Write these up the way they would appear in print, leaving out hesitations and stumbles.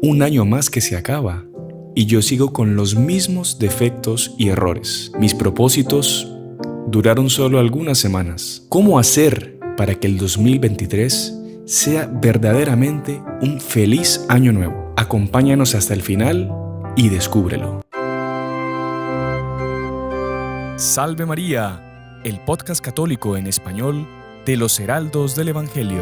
Un año más que se acaba y yo sigo con los mismos defectos y errores. Mis propósitos duraron solo algunas semanas. ¿Cómo hacer para que el 2023 sea verdaderamente un feliz año nuevo? Acompáñanos hasta el final y descúbrelo. Salve María, el podcast católico en español de los Heraldos del Evangelio.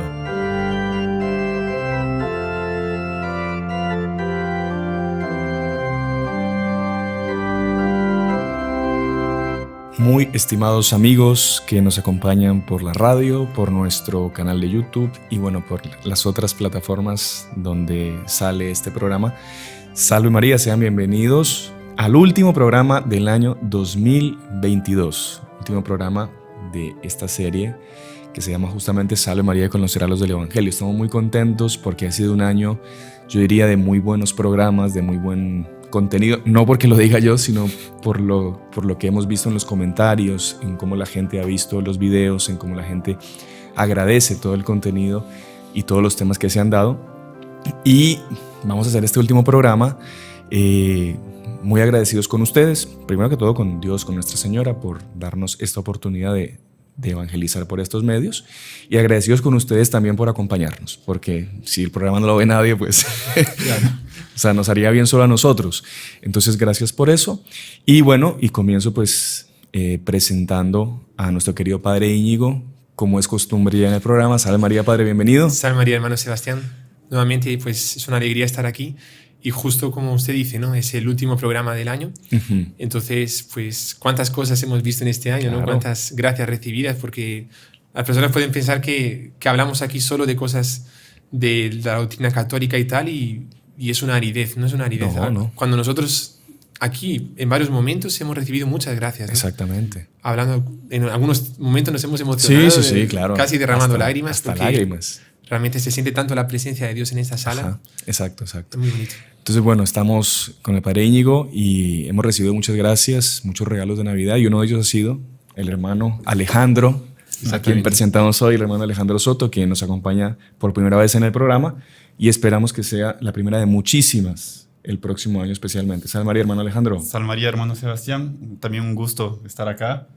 Muy estimados amigos que nos acompañan por la radio, por nuestro canal de YouTube y bueno, por las otras plataformas donde sale este programa. Salve María, sean bienvenidos al último programa del año 2022. Último programa de esta serie que se llama justamente Salve María con los Heraldos del Evangelio. Estamos muy contentos porque ha sido un año, yo diría, de muy buenos programas, de muy buen contenido, no porque lo diga yo, sino por lo que hemos visto en los comentarios, en cómo la gente ha visto los videos, en cómo la gente agradece todo el contenido y todos los temas que se han dado. Y vamos a hacer este último programa muy agradecidos con ustedes, primero que todo con Dios, con Nuestra Señora, por darnos esta oportunidad de evangelizar por estos medios, y agradecidos con ustedes también por acompañarnos, porque si el programa no lo ve nadie, pues claro. O sea, nos haría bien solo a nosotros. Entonces, gracias por eso. Y bueno, y comienzo pues presentando a nuestro querido Padre Íñigo, como es costumbre ya en el programa. Salve María, Padre, bienvenido. Salve María, hermano Sebastián. Nuevamente, pues es una alegría estar aquí. Y justo como usted dice, ¿no? Es el último programa del año. Uh-huh. Entonces, pues, cuántas cosas hemos visto en este año, claro. ¿No? Cuántas gracias recibidas, porque las personas pueden pensar que hablamos aquí solo de cosas de la doctrina católica y tal, y es una aridez, no es una aridez. No. Cuando nosotros aquí, en varios momentos, hemos recibido muchas gracias, ¿no? Exactamente. Hablando, en algunos momentos nos hemos emocionado, sí, claro. Casi derramando lágrimas. Hasta lágrimas. Realmente se siente tanto la presencia de Dios en esta sala. Ajá, exacto. Es muy bonito. Entonces, bueno, estamos con el Padre Íñigo y hemos recibido muchas gracias, muchos regalos de Navidad, y uno de ellos ha sido el hermano Alejandro, a quien presentamos hoy, el hermano Alejandro Soto, quien nos acompaña por primera vez en el programa, y esperamos que sea la primera de muchísimas el próximo año especialmente. Salve María, hermano Alejandro. Salve María, hermano Sebastián. También un gusto estar acá.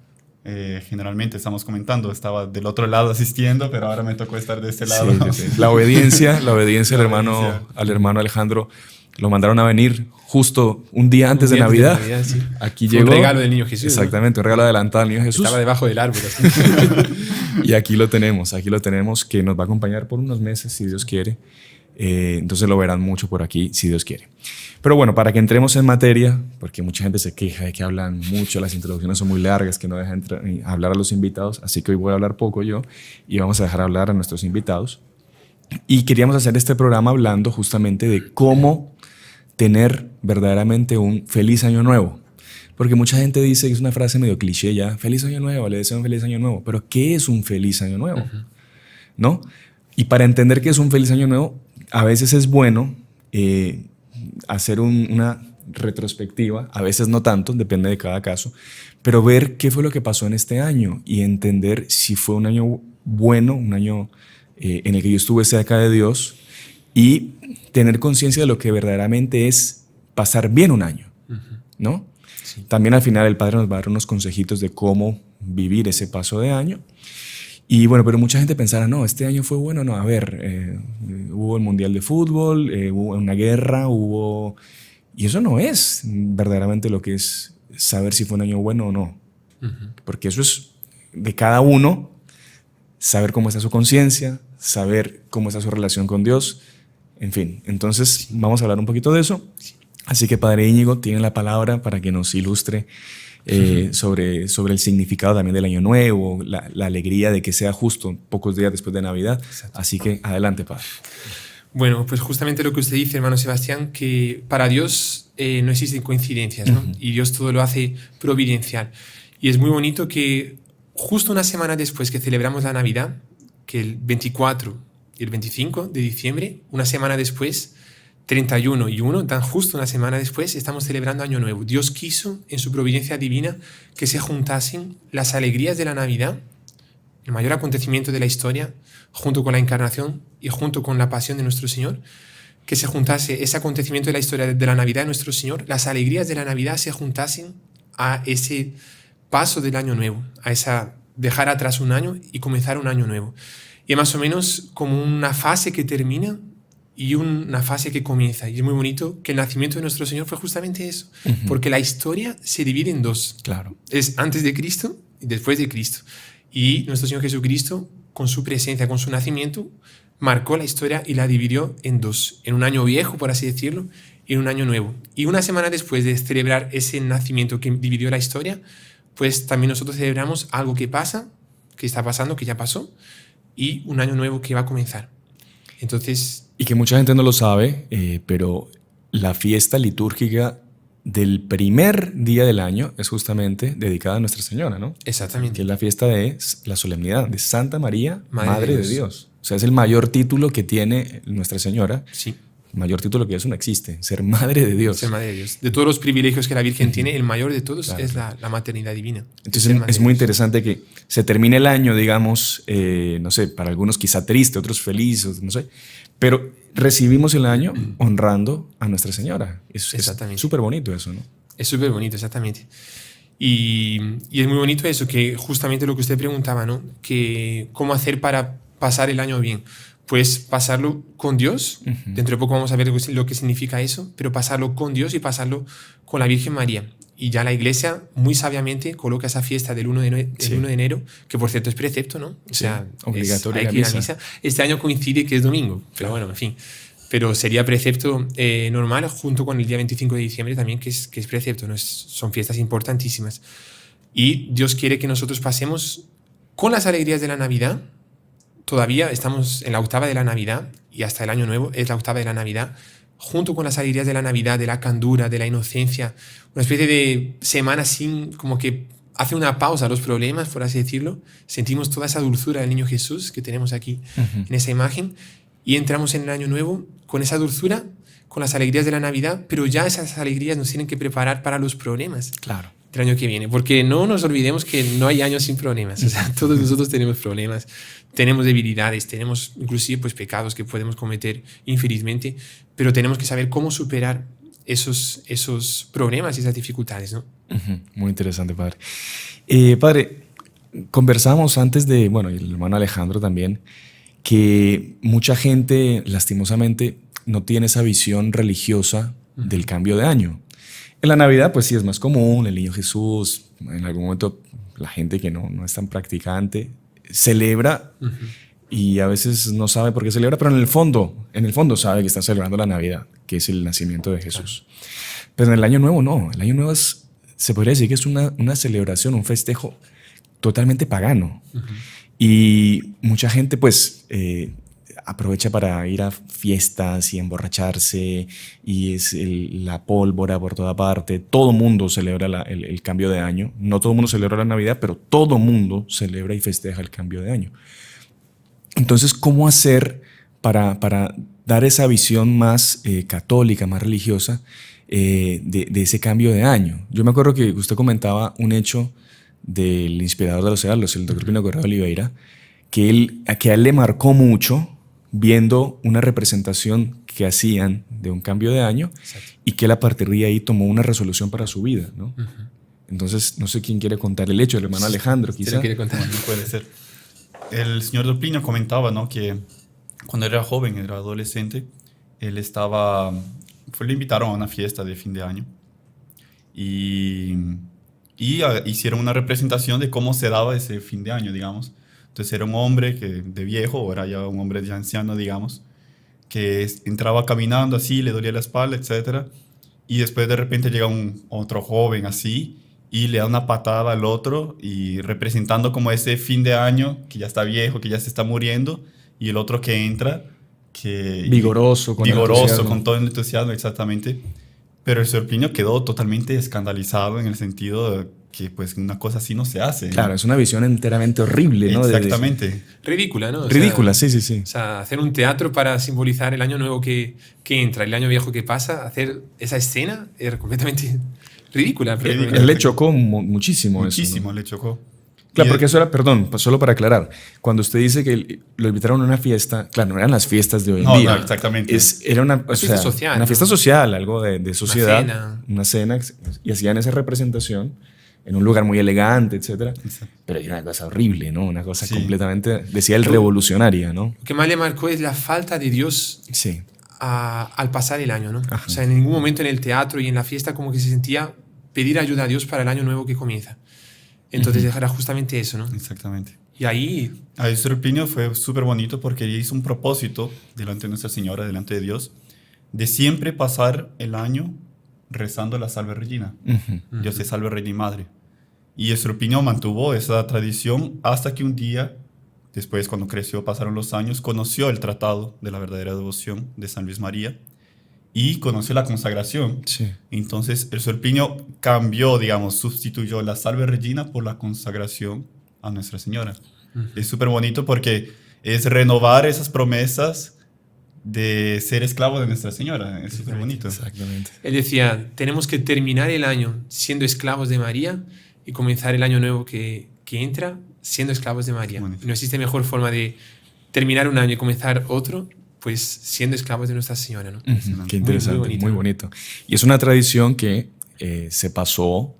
Generalmente estamos comentando, estaba del otro lado asistiendo, pero ahora me tocó estar de este lado. Sí. La obediencia al hermano Alejandro. Lo mandaron a venir justo un día antes de Navidad. Sí. Aquí fue llegó. Un regalo del niño Jesús. Exactamente, ¿no? Un regalo adelantado al niño Jesús. Estaba debajo del árbol. Y aquí lo tenemos, que nos va a acompañar por unos meses, si Dios quiere. Entonces lo verán mucho por aquí, si Dios quiere. Pero bueno, para que entremos en materia, porque mucha gente se queja de que hablan mucho, las introducciones son muy largas, que no dejan hablar a los invitados, así que hoy voy a hablar poco yo y vamos a dejar hablar a nuestros invitados. Y queríamos hacer este programa hablando justamente de cómo tener verdaderamente un feliz año nuevo. Porque mucha gente dice, que es una frase medio cliché ya, feliz año nuevo, le deseo un feliz año nuevo. Pero ¿qué es un feliz año nuevo? Uh-huh. ¿No? Y para entender qué es un feliz año nuevo, a veces es bueno hacer una retrospectiva, a veces no tanto, depende de cada caso, pero ver qué fue lo que pasó en este año y entender si fue un año bueno, un año en el que yo estuve cerca de Dios, y tener conciencia de lo que verdaderamente es pasar bien un año, ¿no? Sí. También al final el Padre nos va a dar unos consejitos de cómo vivir ese paso de año. Y bueno, pero mucha gente pensará, no, este año fue bueno, no, a ver, hubo el Mundial de Fútbol, hubo una guerra, y eso no es verdaderamente lo que es saber si fue un año bueno o no. Uh-huh. Porque eso es de cada uno, saber cómo está su conciencia, saber cómo está su relación con Dios, en fin. Entonces vamos a hablar un poquito de eso. Así que Padre Íñigo tiene la palabra para que nos ilustre sobre el significado también del año nuevo, la alegría de que sea justo pocos días después de Navidad. Exacto. Así que adelante, Padre. Bueno, pues justamente lo que usted dice, hermano Sebastián, que para Dios no existen coincidencias, ¿no? Uh-huh. Y Dios todo lo hace providencial. Y es muy bonito que justo una semana después que celebramos la Navidad, que el 24 y el 25 de diciembre, una semana después, 31 y 1, tan justo una semana después, estamos celebrando Año Nuevo. Dios quiso, en su providencia divina, que se juntasen las alegrías de la Navidad, el mayor acontecimiento de la historia, junto con la encarnación y junto con la pasión de nuestro Señor, que se juntase ese acontecimiento de la historia de la Navidad de nuestro Señor, las alegrías de la Navidad se juntasen a ese paso del año nuevo, a esa dejar atrás un año y comenzar un año nuevo. Y es más o menos como una fase que termina y una fase que comienza. Y es muy bonito que el nacimiento de nuestro Señor fue justamente eso, porque la historia se divide en dos. Claro. Es antes de Cristo y después de Cristo. Y nuestro Señor Jesucristo, con su presencia, con su nacimiento, marcó la historia y la dividió en dos. En un año viejo, por así decirlo, y en un año nuevo. Y una semana después de celebrar ese nacimiento que dividió la historia, pues también nosotros celebramos algo que pasa, que está pasando, que ya pasó, y un año nuevo que va a comenzar. Entonces... Y que mucha gente no lo sabe, pero la fiesta litúrgica del primer día del año es justamente dedicada a Nuestra Señora, ¿no? Exactamente. Que es la fiesta de la solemnidad de Santa María, Madre de Dios. O sea, es el mayor título que tiene Nuestra Señora. Sí. El mayor título que eso no existe, ser Madre de Dios. Ser Madre de Dios. De todos los privilegios que la Virgen tiene, el mayor de todos es la maternidad divina. Entonces es muy interesante que se termine el año, digamos, no sé, para algunos quizá triste, otros felices, no sé, pero recibimos el año honrando a Nuestra Señora. Es súper bonito eso, ¿no? Es súper bonito, exactamente. Y es muy bonito eso, que justamente lo que usted preguntaba, ¿no? Que cómo hacer para pasar el año bien. Pues pasarlo con Dios, dentro de poco vamos a ver lo que significa eso, pero pasarlo con Dios y pasarlo con la Virgen María. Y ya la Iglesia muy sabiamente coloca esa fiesta del 1 de enero, que por cierto es precepto, ¿no? O sea, obligatoria hay que ir a misa. Este año coincide que es domingo, pero bueno, en fin. Pero sería precepto normal junto con el día 25 de diciembre también, que es precepto, ¿no? Son fiestas importantísimas. Y Dios quiere que nosotros pasemos con las alegrías de la Navidad. Todavía estamos en la octava de la Navidad y hasta el año nuevo es la octava de la Navidad, junto con las alegrías de la Navidad, de la candura, de la inocencia, una especie de semana sin, como que hace una pausa a los problemas, por así decirlo. Sentimos toda esa dulzura del niño Jesús que tenemos aquí en esa imagen y entramos en el año nuevo con esa dulzura, con las alegrías de la Navidad, pero ya esas alegrías nos tienen que preparar para los problemas. Claro. El año que viene, porque no nos olvidemos que no hay años sin problemas. O sea, todos nosotros tenemos problemas, tenemos debilidades, tenemos inclusive pues, pecados que podemos cometer infelizmente, pero tenemos que saber cómo superar esos problemas y esas dificultades, ¿no? Muy interesante, padre. Padre, conversamos antes de, bueno, y el hermano Alejandro también, que mucha gente lastimosamente no tiene esa visión religiosa del cambio de año. En la Navidad, pues sí es más común, el niño Jesús, en algún momento la gente que no es tan practicante celebra y a veces no sabe por qué celebra, pero en el fondo sabe que está celebrando la Navidad, que es el nacimiento de Jesús. Claro. Pero en el Año Nuevo no, el Año Nuevo se podría decir que es una celebración, un festejo totalmente pagano. Y mucha gente pues aprovecha para ir a fiestas y emborracharse y es la pólvora por toda parte. Todo mundo celebra el cambio de año. No todo mundo celebra la Navidad, pero todo mundo celebra y festeja el cambio de año. Entonces, ¿cómo hacer para dar esa visión más católica, más religiosa de ese cambio de año? Yo me acuerdo que usted comentaba un hecho del inspirador de los Earlos, el Dr. Pino Correa de Oliveira, que a él le marcó mucho viendo una representación que hacían de un cambio de año. Exacto. Y que él a partir de ahí tomó una resolución para su vida, ¿no? Entonces, no sé quién quiere contar el hecho, el hermano Alejandro, quizá. ¿Quiere contar? No puede ser. El señor Dr. Pino comentaba, ¿no?, que cuando era joven, era adolescente, él le invitaron a una fiesta de fin de año y hicieron una representación de cómo se daba ese fin de año, digamos. Entonces era un hombre de viejo, o era ya un hombre ya anciano, digamos, que entraba caminando así, le dolía la espalda, etc. Y después de repente llega otro joven así y le da una patada al otro y representando como ese fin de año que ya está viejo, que ya se está muriendo, y el otro que entra vigoroso, con todo el entusiasmo, exactamente. Pero el señor Pino quedó totalmente escandalizado en el sentido de que pues una cosa así no se hace. Claro, es una visión enteramente horrible, ¿no? Exactamente. Ridícula, ¿no? Ridícula, sí. O sea, hacer un teatro para simbolizar el año nuevo que entra, el año viejo que pasa, hacer esa escena era completamente ridícula. Él le chocó muchísimo eso, Muchísimo, ¿no? le chocó. Claro, porque eso era, perdón, pues solo para aclarar, cuando usted dice que lo invitaron a una fiesta, claro, no eran las fiestas de hoy en día. No, exactamente. Era una fiesta social. Una fiesta social, algo de sociedad. Una cena. Y hacían esa representación en un lugar muy elegante, etcétera. Pero era una cosa horrible, ¿no? Una cosa completamente, decía el revolucionaria, ¿no? Lo que más le marcó es la falta de Dios al pasar el año, ¿no? Ajá. O sea, en ningún momento en el teatro y en la fiesta como que se sentía pedir ayuda a Dios para el año nuevo que comienza. Entonces era justamente eso, ¿no? Exactamente. Y ahí... A Sor Plinio fue súper bonito porque ella hizo un propósito delante de Nuestra Señora, delante de Dios, de siempre pasar el año rezando la Salve Regina. Dios te salve, Reina y Madre. Y Sor Plinio mantuvo esa tradición hasta que un día, después cuando creció, pasaron los años, conoció el Tratado de la Verdadera Devoción de San Luis María y conoció la consagración. Sí. Entonces el Sor Plinio cambió, digamos, sustituyó la Salve Regina por la consagración a Nuestra Señora. Es súper bonito porque es renovar esas promesas de ser esclavo de Nuestra Señora. Es súper bonito. Exactamente. Él decía, tenemos que terminar el año siendo esclavos de María y comenzar el año nuevo que entra siendo esclavos de María. Bonito. No existe mejor forma de terminar un año y comenzar otro, pues siendo esclavos de Nuestra Señora, ¿no? Qué interesante, muy bonito. Y es una tradición que se pasó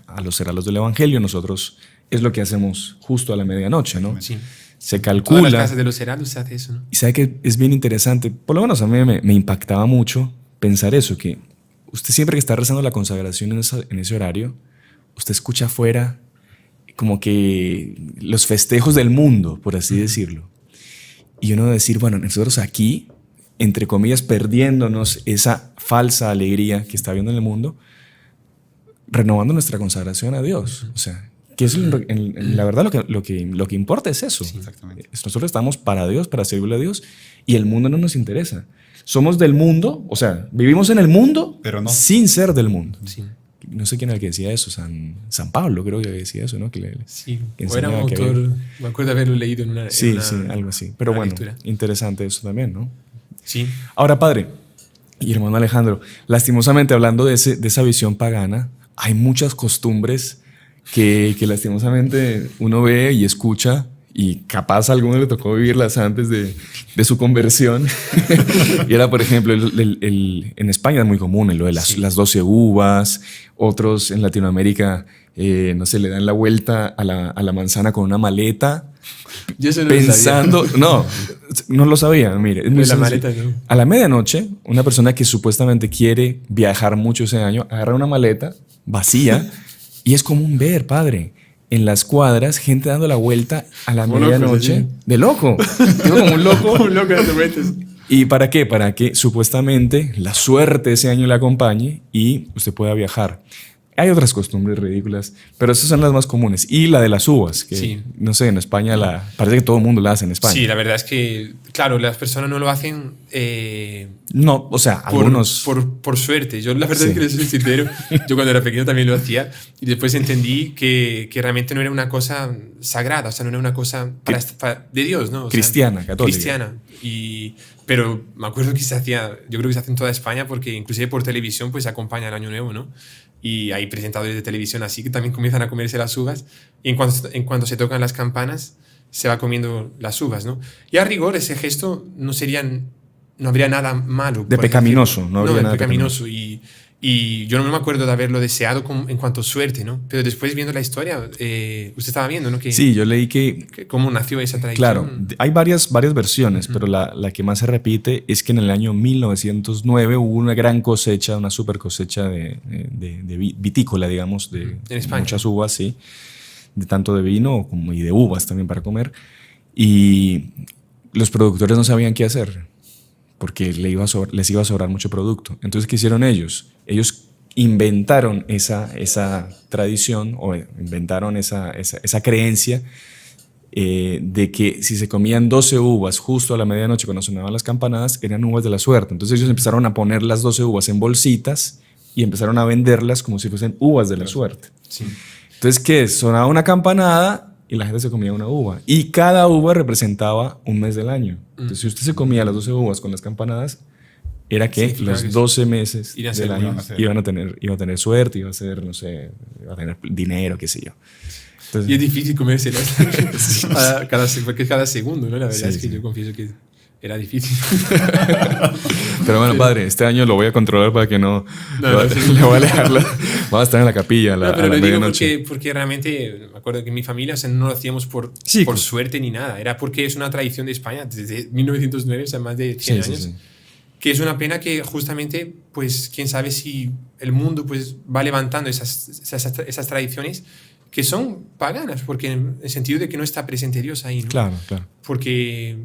a los heraldos del Evangelio. Nosotros es lo que hacemos justo a la medianoche, ¿no? Sí. Se Todas calcula. las casas de los heraldos se hace eso, ¿no? Y sabe que es bien interesante, por lo menos a mí me impactaba mucho pensar eso, que usted siempre que está rezando la consagración en ese horario, usted escucha afuera como que los festejos del mundo, por así decirlo. Y uno decir, bueno, nosotros aquí, entre comillas, perdiéndonos esa falsa alegría que está habiendo en el mundo, renovando nuestra consagración a Dios. O sea, que es la verdad lo que importa es eso. Sí, exactamente. Nosotros estamos para Dios, para servirle a Dios, y el mundo no nos interesa. Somos del mundo, o sea, vivimos en el mundo, pero no sin ser del mundo. Sí. No sé quién era el que decía eso, San Pablo creo que decía eso, ¿no? Sí, que o era un enseñaba que autor, me acuerdo de haberlo leído en una Sí, algo así. Pero bueno, lectura. interesante eso también, ¿no? Sí. Ahora, padre y hermano Alejandro, lastimosamente hablando de esa visión pagana, hay muchas costumbres que lastimosamente uno ve y escucha, y capaz a alguno le tocó vivirlas antes de su conversión. Y era, por ejemplo, en España es muy común lo de las 12 uvas, otros en Latinoamérica, no sé, le dan la vuelta a la manzana con una maleta. Yo eso no pensando, no lo sabía, mire. Es muy la sencillo. maleta, no. A la medianoche, una persona que supuestamente quiere viajar mucho ese año, agarra una maleta vacía y es común ver, padre, en las cuadras, gente dando la vuelta a la medianoche. De loco. Digo, como un loco. Un loco de vueltas. ¿Y para qué? Para que supuestamente la suerte ese año le acompañe y usted pueda viajar. Hay otras costumbres ridículas, pero esas son las más comunes. Y la de las uvas, que no sé, en España parece que todo el mundo la hace en España. Sí, la verdad es que, claro, las personas no lo hacen no, o sea, algunos... Por suerte. Yo la verdad es que les soy sincero, yo cuando era pequeño también lo hacía y después entendí que realmente no era una cosa sagrada, o sea, no era una cosa de Dios, ¿no? O cristiana, sea, católica. Cristiana. Pero me acuerdo que se hacía, yo creo que se hace en toda España porque inclusive por televisión pues se acompaña el Año Nuevo, ¿no? Y hay presentadores de televisión así que también comienzan a comerse las uvas y en cuanto se tocan las campanas se va comiendo las uvas, ¿no? Y a rigor ese gesto no habría nada malo. De pecaminoso, no habría nada pecaminoso. Y yo no me acuerdo de haberlo deseado en cuanto a suerte, ¿no? Pero después viendo la historia, usted estaba viendo, ¿no? Sí, yo leí que cómo nació esa tradición. Claro, hay varias versiones, pero la que más se repite es que en el año 1909 hubo una gran cosecha, una super cosecha de vitícola, digamos, de muchas uvas, sí, de tanto de vino como y de uvas también para comer. Y los productores no sabían qué hacer porque les iba a sobrar mucho producto. Entonces, ¿qué hicieron ellos? Ellos inventaron esa tradición o inventaron esa creencia de que si se comían 12 uvas justo a la medianoche cuando sonaban las campanadas, eran uvas de la suerte. Entonces ellos empezaron a poner las 12 uvas en bolsitas y empezaron a venderlas como si fuesen uvas de la suerte. Sí. Entonces, ¿qué? Sonaba una campanada y la gente se comía una uva. Y cada uva representaba un mes del año. Entonces, si usted se comía las 12 uvas con las campanadas, era que los 12 meses del año iba a tener suerte, iba a tener, no sé, iba a tener dinero, qué sé yo. Entonces, Y es difícil comérselas porque es cada segundo, ¿no? La verdad Sí, es que sí. yo confieso que era difícil. pero bueno, padre, este año lo voy a controlar para que no, No, sí. le voy a alejarla. Vamos a estar en la capilla No, a pero la lo digo medianoche. porque realmente me acuerdo que en mi familia, o sea, no lo hacíamos por Sí, suerte ni nada. Era porque es una tradición de España desde 1909, o sea, más de 100 sí, años. sí. Que es una pena que justamente, pues, quién sabe si el mundo pues, va levantando esas tradiciones que son paganas, porque en el sentido de que no está presente Dios ahí, ¿no? Claro, claro. Porque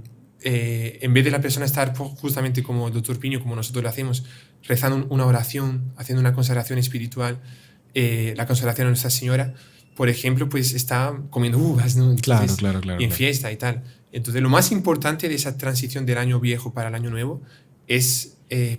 en vez de la persona estar justamente como el doctor Piño, como nosotros lo hacemos, rezando una oración, haciendo una consagración espiritual, la consagración a Nuestra Señora, por ejemplo, pues está comiendo uvas, ¿no? Entonces, Claro. y en fiesta y tal. Entonces, lo más importante de esa transición del año viejo para el año nuevo es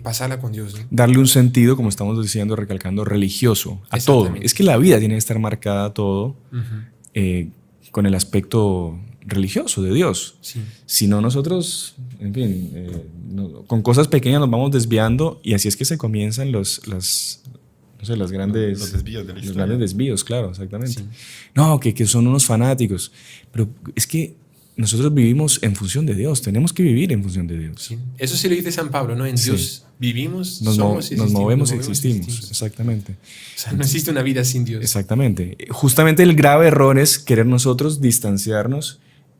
pasarla con Dios, ¿no? Darle un sentido, como estamos diciendo, recalcando, religioso a todo. Exactamente. Es que la vida tiene que estar marcada todo Ujú. con el aspecto religioso de Dios. Sí. Si no, nosotros, en fin, con cosas pequeñas nos vamos desviando y así es que se comienzan no sé, las grandes, Los desvíos de la los historia. grandes desvíos, claro, exactamente. Sí. No, que son unos fanáticos, pero es que nosotros vivimos en función de Dios, tenemos que vivir en función de Dios. Sí. Eso sí lo dice San Pablo, ¿no? En Sí. Dios vivimos, Nos somos y nos movemos y existimos. existimos, exactamente. O sea, no existe una vida sin Dios. Exactamente. Justamente el grave error es querer nosotros distanciarnos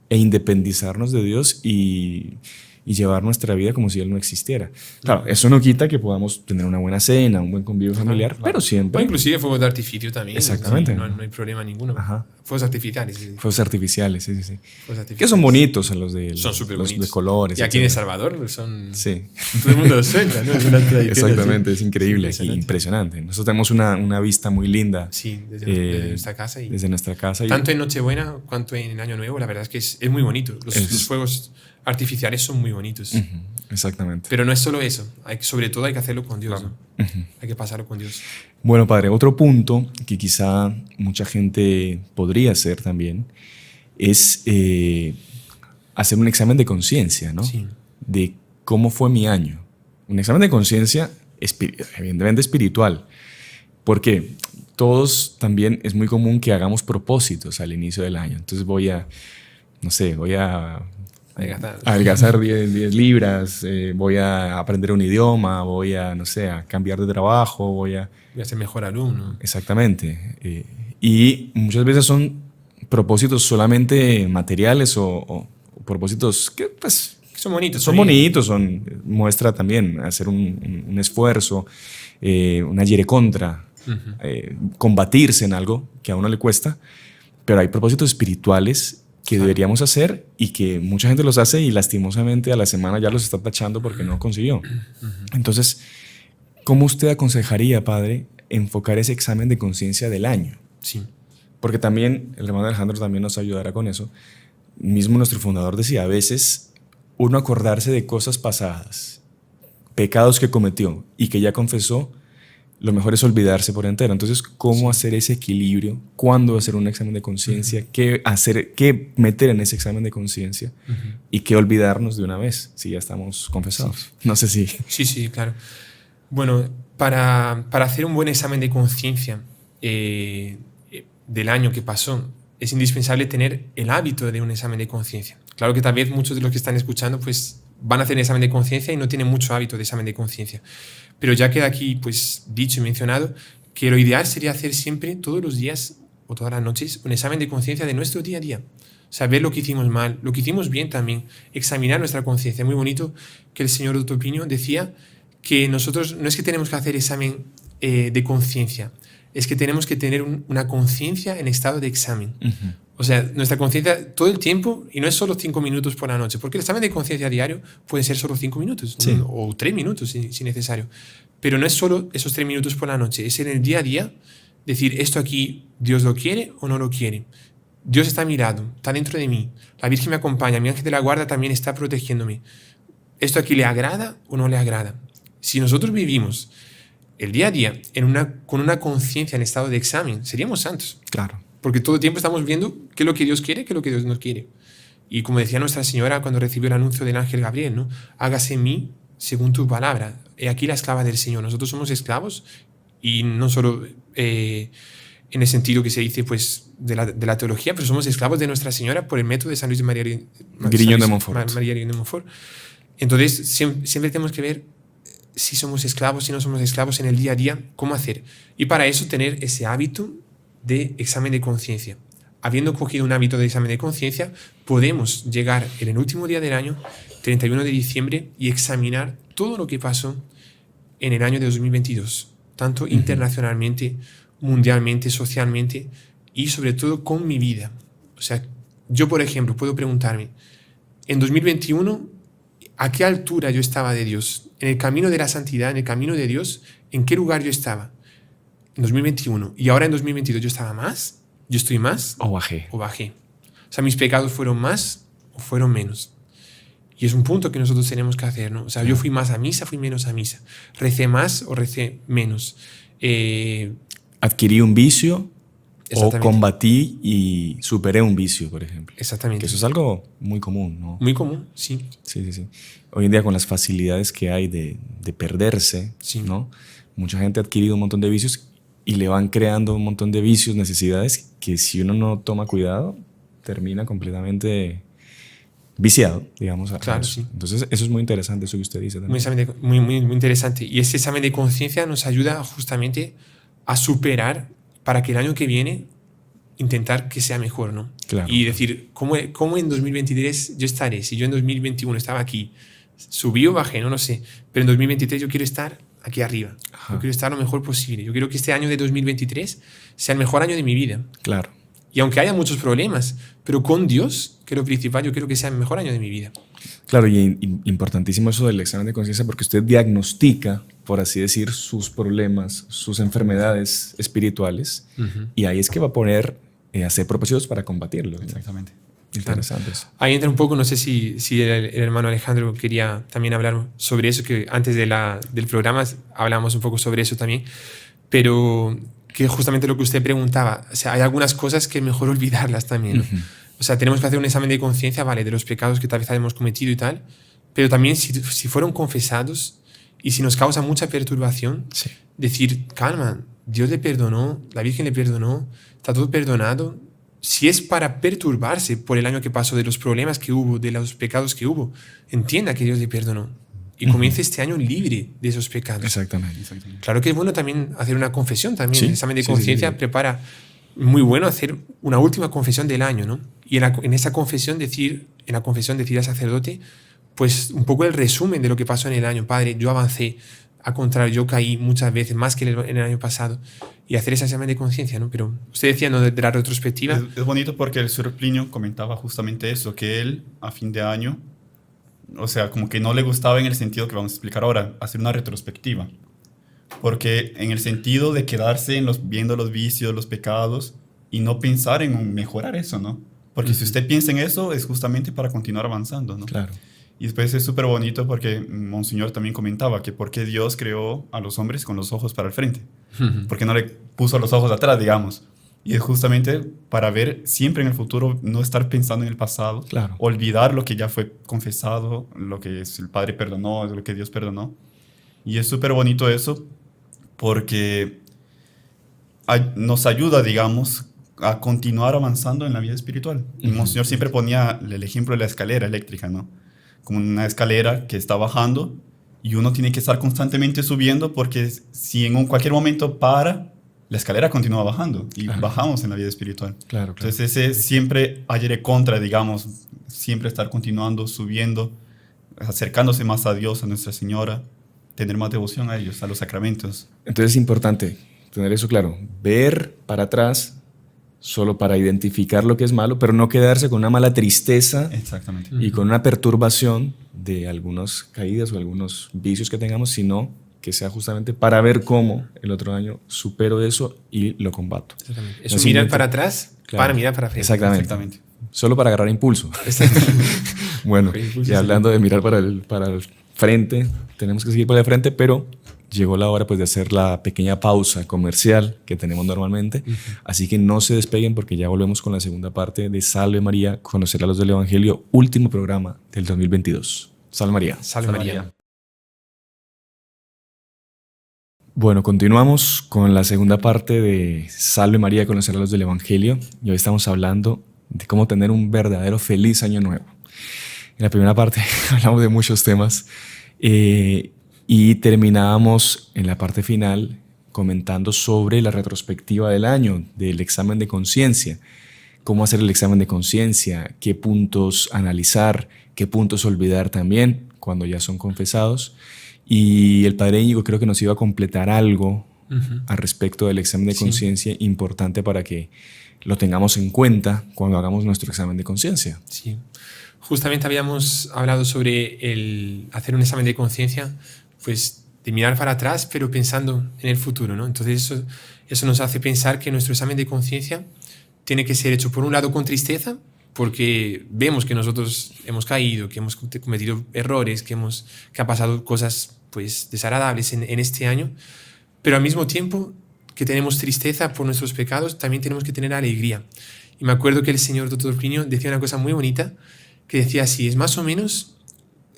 e independizarnos de Dios y llevar nuestra vida como si Él no existiera. Claro, eso no quita que podamos tener una buena cena, un buen convivio familiar, Claro. pero O siempre inclusive fuegos de artificio también. Exactamente. Sí, no hay problema ninguno. Ajá. Fuegos artificiales. Sí. fuegos artificiales, sí. Fuegos Que artificiales. son bonitos los de, Son súper los bonitos. de colores. Y aquí en El etcétera. Salvador son... Sí. Todo el mundo lo suelta, ¿no? Es una tradición. Exactamente, así. es increíble, Sí, y impresionante. Nosotros tenemos una vista muy linda Sí, desde nuestra casa. Y desde nuestra casa. tanto en Nochebuena cuanto en Año Nuevo, la verdad es que es muy bonito. Los fuegos artificiales son muy bonitos. Ujú, exactamente. Pero no es solo eso. Sobre todo hay que hacerlo con Dios. ¿No? Hay que pasarlo con Dios. Bueno, padre, otro punto que quizá mucha gente podría hacer también es hacer un examen de conciencia, ¿no? Sí. De cómo fue mi año. Un examen de conciencia evidentemente espiritual. Porque todos también es muy común que hagamos propósitos al inicio del año. Entonces voy a adelgazar 10 libras, voy a aprender un idioma, voy a, no sé, a cambiar de trabajo, voy a... Voy a ser mejor alumno. Exactamente. Y muchas veces son propósitos solamente materiales o propósitos que pues Son bonitos. son bonitos, muestra también hacer un esfuerzo, una yere contra, combatirse en algo que a uno le cuesta, pero hay propósitos espirituales que deberíamos hacer y que mucha gente los hace y lastimosamente a la semana ya los está tachando porque no consiguió. Entonces, ¿cómo usted aconsejaría, padre, enfocar ese examen de conciencia del año? Sí. Porque también, el hermano Alejandro también nos ayudará con eso. Mismo nuestro fundador decía, a veces uno acordarse de cosas pasadas, pecados que cometió y que ya confesó, lo mejor es olvidarse por entero. Entonces, ¿cómo hacer ese equilibrio? ¿Cuándo hacer un examen de conciencia? ¿Qué meter en ese examen de conciencia? ¿Y qué olvidarnos de una vez si ya estamos confesados? No sé si... Sí, claro. Bueno, para hacer un buen examen de conciencia del año que pasó, es indispensable tener el hábito de un examen de conciencia. Claro que tal vez muchos de los que están escuchando pues van a hacer un examen de conciencia y no tienen mucho hábito de examen de conciencia. Pero ya queda aquí pues dicho y mencionado que lo ideal sería hacer siempre, todos los días o todas las noches, un examen de conciencia de nuestro día a día. Saber lo que hicimos mal, lo que hicimos bien también, examinar nuestra conciencia. Muy bonito que el señor Dr. Piño decía que nosotros no es que tenemos que hacer examen de conciencia, es que tenemos que tener una conciencia en estado de examen. O sea, nuestra conciencia todo el tiempo, y no es solo 5 minutos por la noche, porque el examen de conciencia diario puede ser solo 5 minutos, sí, ¿no? O 3 minutos si necesario. Pero no es solo esos 3 minutos por la noche, es en el día a día decir, esto aquí Dios lo quiere o no lo quiere. Dios está a mi lado, está dentro de mí, la Virgen me acompaña, mi ángel de la guarda también está protegiéndome. ¿Esto aquí le agrada o no le agrada? Si nosotros vivimos el día a día con una conciencia en estado de examen, seríamos santos. Claro. Porque todo el tiempo estamos viendo qué es lo que Dios quiere, qué es lo que Dios no quiere. Y como decía Nuestra Señora cuando recibió el anuncio del ángel Gabriel, ¿no? Hágase en mí según tu palabra. He aquí la esclava del Señor. Nosotros somos esclavos y no solo en el sentido que se dice pues, de la teología, pero somos esclavos de Nuestra Señora por el método de San Luis de María Grignion de Montfort. María Grignion de Montfort. Entonces, siempre tenemos que ver si somos esclavos, si no somos esclavos en el día a día, cómo hacer. Y para eso tener ese hábito de examen de conciencia. Habiendo cogido un hábito de examen de conciencia, podemos llegar en el último día del año, 31 de diciembre, y examinar todo lo que pasó en el año de 2022, tanto internacionalmente, mundialmente, socialmente y sobre todo con mi vida. O sea, yo, por ejemplo, puedo preguntarme, en 2021, ¿a qué altura yo estaba de Dios? En el camino de la santidad, en el camino de Dios, ¿en qué lugar yo estaba? En 2021. Y ahora en 2022, ¿yo estaba más? ¿Yo estoy más? O bajé. O bajé. O sea, ¿mis pecados fueron más o fueron menos? Y es un punto que nosotros tenemos que hacer, ¿no? O sea, yo fui más a misa, fui menos a misa. ¿Recé más o recé menos? Adquirí un vicio o combatí y superé un vicio, por ejemplo. Exactamente. Que eso es algo muy común, ¿no? Muy común, sí. Sí. Hoy en día con las facilidades que hay de perderse, sí. ¿no? Mucha gente ha adquirido un montón de vicios y le van creando un montón de vicios, necesidades que si uno no toma cuidado, termina completamente viciado, digamos. Claro, sí. Entonces, eso es muy interesante, eso que usted dice también. Muy interesante. Y ese examen de conciencia nos ayuda justamente a superar para que el año que viene intentar que sea mejor, ¿no? Claro. Y decir, ¿cómo en 2023 yo estaré? Si yo en 2021 estaba aquí, subí o bajé, no lo sé, pero en 2023 yo quiero estar aquí arriba. Ajá. Yo quiero estar lo mejor posible. Yo quiero que este año de 2023 sea el mejor año de mi vida. Claro. Y aunque haya muchos problemas, pero con Dios, que es lo principal, yo quiero que sea el mejor año de mi vida. Claro, y importantísimo eso del examen de conciencia, porque usted diagnostica, por así decir, sus problemas, sus enfermedades espirituales, y ahí es que va a poner hacer propósitos para combatirlos. Exactamente. Interesante eso. Ahí entra un poco, no sé si el hermano Alejandro quería también hablar sobre eso, que antes del programa hablamos un poco sobre eso también, pero que justamente lo que usted preguntaba, o sea, hay algunas cosas que es mejor olvidarlas también, ¿no? O sea, tenemos que hacer un examen de conciencia, vale, de los pecados que tal vez hayamos cometido y tal, pero también si fueron confesados y si nos causa mucha perturbación, sí. Decir, calma, Dios le perdonó, la Virgen le perdonó, está todo perdonado. Si es para perturbarse por el año que pasó, de los problemas que hubo, de los pecados que hubo, entienda que Dios le perdonó y comience este año libre de esos pecados. Exactamente. Claro que es bueno también hacer una confesión también. Sí, el examen de conciencia prepara muy bueno hacer una última confesión del año, ¿no? Y en esa confesión decir al sacerdote, pues un poco el resumen de lo que pasó en el año. Padre, yo avancé, al contrario, yo caí muchas veces, más que en el año pasado, y hacer ese examen de conciencia, ¿no? Pero usted decía, ¿no?, de la retrospectiva. Es bonito porque el Sr. Plinio comentaba justamente eso, que él a fin de año, o sea, como que no le gustaba en el sentido que vamos a explicar ahora, hacer una retrospectiva. Porque en el sentido de quedarse viendo los vicios, los pecados, y no pensar en mejorar eso, ¿no? Porque si usted piensa en eso, es justamente para continuar avanzando, ¿no? Claro. Y después es súper bonito porque Monseñor también comentaba que por qué Dios creó a los hombres con los ojos para el frente. Porque no le puso los ojos atrás, digamos. Y es justamente para ver siempre en el futuro, no estar pensando en el pasado, claro. Olvidar lo que ya fue confesado, lo que el Padre perdonó, lo que Dios perdonó. Y es súper bonito eso porque nos ayuda, digamos, a continuar avanzando en la vida espiritual. Y Monseñor siempre ponía el ejemplo de la escalera eléctrica, ¿no? Como una escalera que está bajando y uno tiene que estar constantemente subiendo porque si en cualquier momento para, la escalera continúa bajando y bajamos en la vida espiritual. Claro. Entonces ese siempre ayer contra, digamos, siempre estar continuando, subiendo, acercándose más a Dios, a Nuestra Señora, tener más devoción a ellos, a los sacramentos. Entonces es importante tener eso claro, ver para atrás solo para identificar lo que es malo, pero no quedarse con una mala tristeza. Exactamente. Y con una perturbación de algunas caídas o algunos vicios que tengamos, sino que sea justamente para ver cómo el otro año supero eso y lo combato. Exactamente. Eso, mirar para atrás, claro, para mirar para frente. Exactamente. Solo para agarrar impulso. Bueno, y hablando de mirar para el frente, tenemos que seguir para el frente, pero llegó la hora pues, de hacer la pequeña pausa comercial que tenemos normalmente. Así que no se despeguen porque ya volvemos con la segunda parte de Salve María, conocer a los del Evangelio, último programa del 2022. Salve María. Salve María. Bueno, continuamos con la segunda parte de Salve María, conocer a los del Evangelio. Y hoy estamos hablando de cómo tener un verdadero feliz año nuevo. En la primera parte hablamos de muchos temas y terminábamos en la parte final comentando sobre la retrospectiva del año, del examen de conciencia. Cómo hacer el examen de conciencia, qué puntos analizar, qué puntos olvidar también cuando ya son confesados. Y el padre Íñigo creo que nos iba a completar algo al respecto del examen de conciencia importante para que lo tengamos en cuenta cuando hagamos nuestro examen de conciencia. Sí. Justamente habíamos hablado sobre el hacer un examen de conciencia, pues de mirar para atrás, pero pensando en el futuro, ¿no? Entonces eso nos hace pensar que nuestro examen de conciencia tiene que ser hecho, por un lado, con tristeza, porque vemos que nosotros hemos caído, que hemos cometido errores, que han pasado cosas pues desagradables en este año, pero al mismo tiempo que tenemos tristeza por nuestros pecados, también tenemos que tener alegría. Y me acuerdo que el señor Dr. Plinio decía una cosa muy bonita, que decía así: es más o menos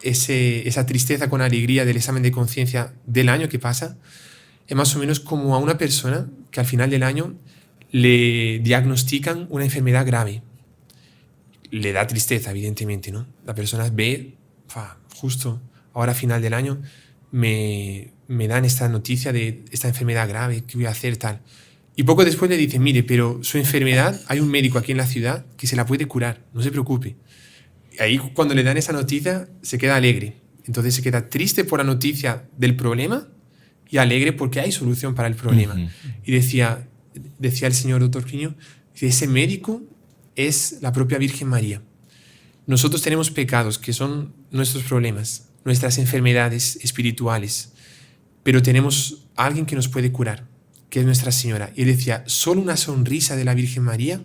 esa tristeza con alegría del examen de conciencia del año que pasa, es más o menos como a una persona que al final del año le diagnostican una enfermedad grave. Le da tristeza, evidentemente, ¿no? La persona ve, justo ahora a final del año me dan esta noticia de esta enfermedad grave, ¿qué voy a hacer, tal? Y poco después le dicen: mire, pero su enfermedad, hay un médico aquí en la ciudad que se la puede curar, no se preocupe. Y ahí cuando le dan esa noticia se queda alegre. Entonces se queda triste por la noticia del problema y alegre porque hay solución para el problema. Y decía el señor Dr. Plinio, que ese médico es la propia Virgen María. Nosotros tenemos pecados que son nuestros problemas, nuestras enfermedades espirituales, pero tenemos a alguien que nos puede curar, que es Nuestra Señora. Y él decía: solo una sonrisa de la Virgen María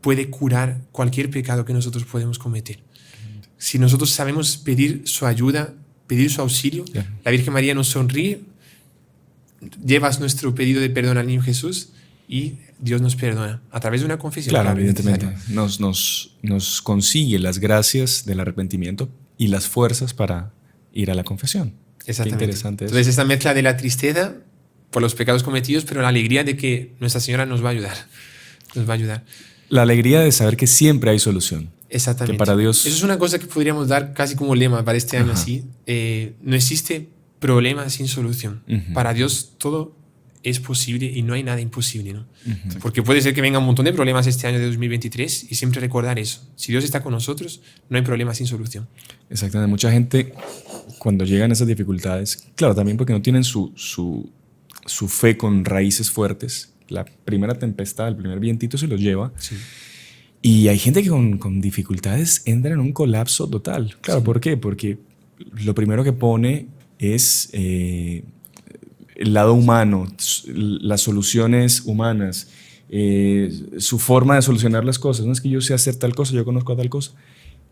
puede curar cualquier pecado que nosotros podemos cometer. Si nosotros sabemos pedir su ayuda, pedir su auxilio, la Virgen María nos sonríe, llevas nuestro pedido de perdón al niño Jesús y Dios nos perdona a través de una confesión. Claro, evidentemente. Nos consigue las gracias del arrepentimiento y las fuerzas para ir a la confesión. Exactamente. Qué interesante. Entonces, esta mezcla de la tristeza por los pecados cometidos, pero la alegría de que Nuestra Señora nos va a ayudar. Nos va a ayudar. La alegría de saber que siempre hay solución. Exactamente. Que para Dios... Eso es una cosa que podríamos dar casi como lema para este año así. No existe problema sin solución. Para Dios todo es posible y no hay nada imposible, ¿no? Porque puede ser que venga un montón de problemas este año de 2023 y siempre recordar eso. Si Dios está con nosotros, no hay problema sin solución. Exactamente. Mucha gente, cuando llegan esas dificultades, claro, también porque no tienen su fe con raíces fuertes, la primera tempestad, el primer vientito se los lleva. Sí. Y hay gente que con dificultades entra en un colapso total. Claro, sí. ¿Por qué? Porque lo primero que pone es el lado humano, las soluciones humanas, su forma de solucionar las cosas. No es que yo sé hacer tal cosa, yo conozco a tal cosa.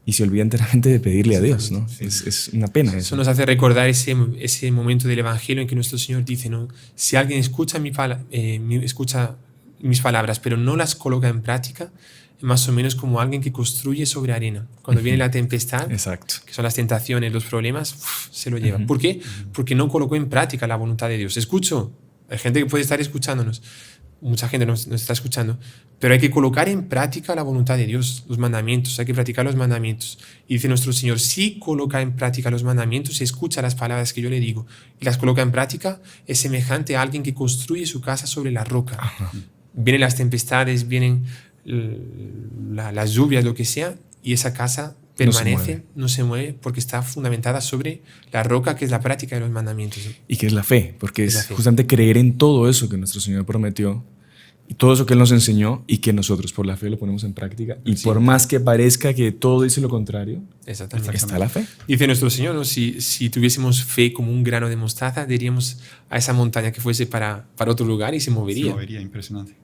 Y se olvida enteramente de pedirle a Dios, ¿no? Sí. Es una pena eso. Eso nos hace recordar ese momento del Evangelio en que nuestro Señor dice, ¿no? Si alguien escucha mis palabras, pero no las coloca en práctica, es más o menos como alguien que construye sobre arena. Cuando viene la tempestad, exacto, que son las tentaciones, los problemas, se lo lleva. ¿Por qué? Porque no colocó en práctica la voluntad de Dios. Escucho, hay gente que puede estar escuchándonos, mucha gente nos está escuchando, pero hay que colocar en práctica la voluntad de Dios, los mandamientos, hay que practicar los mandamientos. Y dice nuestro Señor, si coloca en práctica los mandamientos, escucha las palabras que yo le digo y las coloca en práctica, es semejante a alguien que construye su casa sobre la roca. Vienen las tempestades, vienen las lluvias, lo que sea, y esa casa permanece, no se mueve porque está fundamentada sobre la roca, que es la práctica de los mandamientos. Y que es la fe, porque es justamente creer en todo eso que nuestro Señor prometió y todo eso que Él nos enseñó y que nosotros por la fe lo ponemos en práctica. Y por más que parezca que todo dice lo contrario, está la fe. Dice nuestro Señor, ¿no? Si tuviésemos fe como un grano de mostaza, diríamos a esa montaña que fuese para otro lugar y se movería. Se movería, impresionante.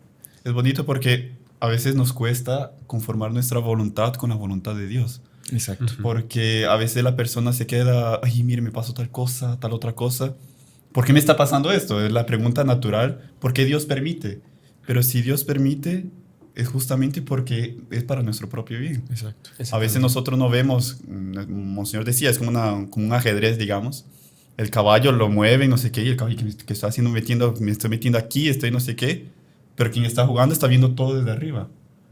Es bonito porque a veces nos cuesta conformar nuestra voluntad con la voluntad de Dios. Exacto. Porque a veces la persona se queda, ay, mire, me pasó tal cosa, tal otra cosa. ¿Por qué me está pasando esto? Es la pregunta natural. ¿Por qué Dios permite? Pero si Dios permite, es justamente porque es para nuestro propio bien. Exacto. A veces nosotros no vemos, Monseñor decía, es como un ajedrez, digamos. el caballo lo mueve, no sé qué, y el caballo que está haciendo, me estoy metiendo aquí, estoy no sé qué, pero quien está jugando está viendo todo desde arriba.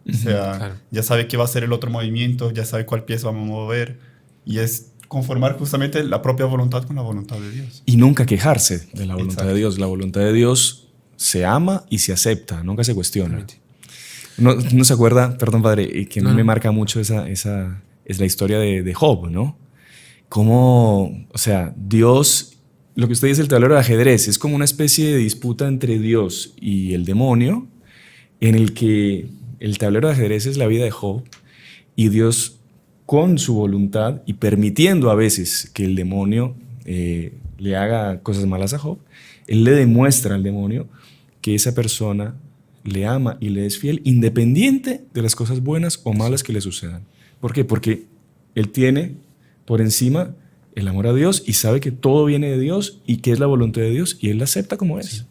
O sea, Claro. ya sabe qué va a ser el otro movimiento, ya sabe cuál pieza vamos a mover, y es conformar justamente la propia voluntad con la voluntad de Dios. Y nunca quejarse de la voluntad Exacto. de Dios. La voluntad de Dios se ama y se acepta, nunca se cuestiona. Exactamente. No se acuerda, perdón padre, que No, me no. marca mucho es la historia de Job, ¿no? Cómo, o sea, Dios, lo que usted dice el tablero de ajedrez, es como una especie de disputa entre Dios y el demonio, en el que el tablero de ajedrez es la vida de Job y Dios con su voluntad y permitiendo a veces que el demonio le haga cosas malas a Job, él le demuestra al demonio que esa persona le ama y le es fiel independiente de las cosas buenas o malas que le sucedan. ¿Por qué? Porque él tiene por encima el amor a Dios y sabe que todo viene de Dios y que es la voluntad de Dios y él la acepta como es. Sí.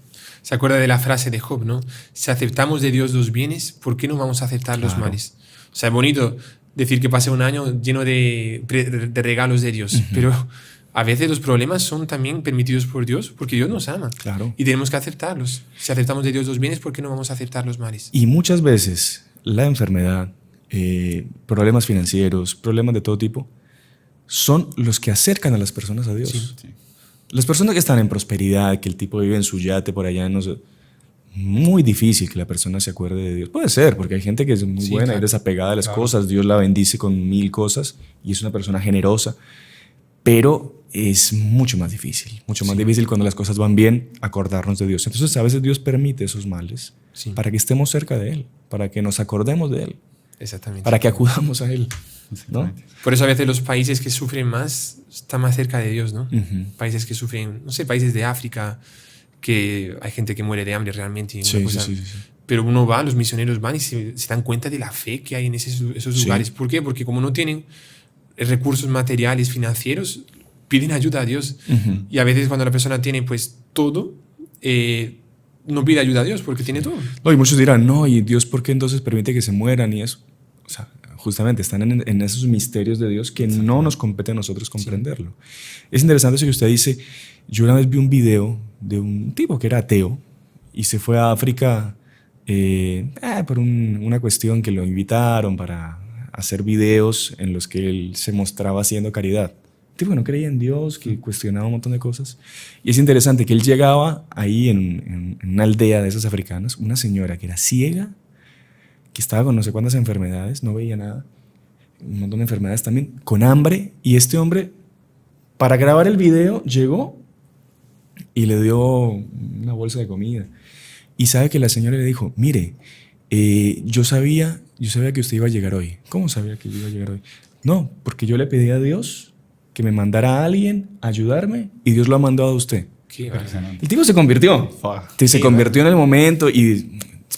Se acuerda de la frase de Job, ¿no? Si aceptamos de Dios los bienes, ¿por qué no vamos a aceptar los Claro. males? O sea, es bonito decir que pasé un año lleno de regalos de Dios, pero a veces los problemas son también permitidos por Dios porque Dios nos ama. Claro. Y tenemos que aceptarlos. Si aceptamos de Dios los bienes, ¿por qué no vamos a aceptar los males? Y muchas veces la enfermedad, problemas financieros, problemas de todo tipo, son los que acercan a las personas a Dios. Sí. Sí. Las personas que están en prosperidad, que el tipo vive en su yate por allá, no sé, muy difícil que la persona se acuerde de Dios. Puede ser, porque hay gente que es muy Sí, buena claro. y desapegada de las Claro. cosas, Dios la bendice con 1000 cosas y es una persona generosa, pero es mucho más difícil cuando las cosas van bien, acordarnos de Dios. Entonces a veces Dios permite esos males Sí. para que estemos cerca de Él, para que nos acordemos de Él, Exactamente. para que acudamos a Él, ¿no? Exactamente. Por eso a veces los países que sufren más están más cerca de Dios, ¿no? Ujú. Países que sufren, no sé, países de África, que hay gente que muere de hambre realmente. Sí, una sí, cosa. sí, sí. Pero uno va, los misioneros van y se dan cuenta de la fe que hay en esos Sí. lugares. ¿Por qué? Porque como no tienen recursos materiales, financieros, piden ayuda a Dios. Ujú. Y a veces cuando la persona tiene pues todo, no pide ayuda a Dios porque tiene todo. No, y muchos dirán, no, ¿y Dios por qué entonces permite que se mueran y eso? O sea, justamente están en esos misterios de Dios que no nos compete a nosotros comprenderlo. Es interesante eso que usted dice. Yo una vez vi un video de un tipo que era ateo y se fue a África por una cuestión que lo invitaron para hacer videos en los que él se mostraba haciendo caridad. El tipo que no creía en Dios, que cuestionaba un montón de cosas. Y es interesante que él llegaba ahí en una aldea de esas africanas, una señora que era ciega, que estaba con no sé cuántas enfermedades, no veía nada, un montón de enfermedades también, con hambre, y este hombre, para grabar el video, llegó y le dio una bolsa de comida. Y sabe que la señora le dijo, mire, yo sabía que usted iba a llegar hoy. ¿Cómo sabía que yo iba a llegar hoy? No, porque yo le pedí a Dios que me mandara a alguien a ayudarme y Dios lo ha mandado a usted. Qué Impresionante. El tipo se convirtió. Fa. Se convirtió en el momento y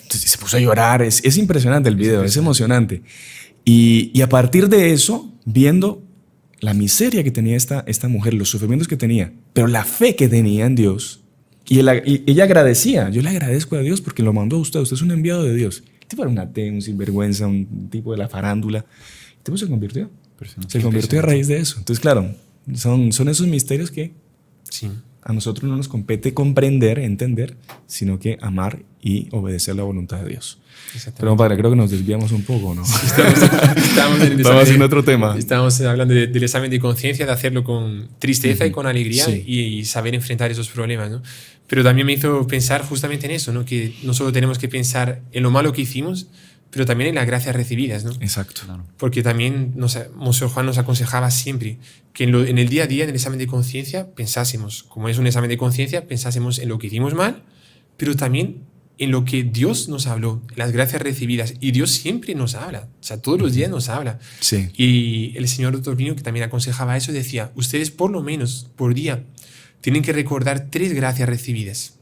se puso a llorar. Es impresionante el video, es emocionante. Y a partir de eso, viendo la miseria que tenía esta mujer, los sufrimientos que tenía, pero la fe que tenía en Dios, y ella agradecía, yo le agradezco a Dios porque lo mandó a usted es un enviado de Dios. El tipo era un ateo, un sinvergüenza, un tipo de la farándula. El tipo se convirtió. Se convirtió a raíz de eso. Entonces, claro, son esos misterios que Sí. a nosotros no nos compete comprender, entender, sino que amar y obedecer la voluntad de Dios. Pero, padre, creo que nos desviamos un poco, ¿no? Estamos haciendo otro tema. Estábamos hablando del examen de conciencia, de hacerlo con tristeza y con alegría Sí. y saber enfrentar esos problemas, ¿no? Pero también me hizo pensar justamente en eso, ¿no? Que no solo tenemos que pensar en lo malo que hicimos, pero también en las gracias recibidas, ¿no? Exacto. Claro. Porque también Monseñor Juan nos aconsejaba siempre que en el día a día, en el examen de conciencia, pensásemos, como es un examen de conciencia, pensásemos en lo que hicimos mal, pero también en lo que Dios nos habló, las gracias recibidas. Y Dios siempre nos habla, o sea, todos los días nos habla. Sí. Y el señor Dr. Pino, que también aconsejaba eso, decía, ustedes por lo menos por día tienen que recordar 3 gracias recibidas.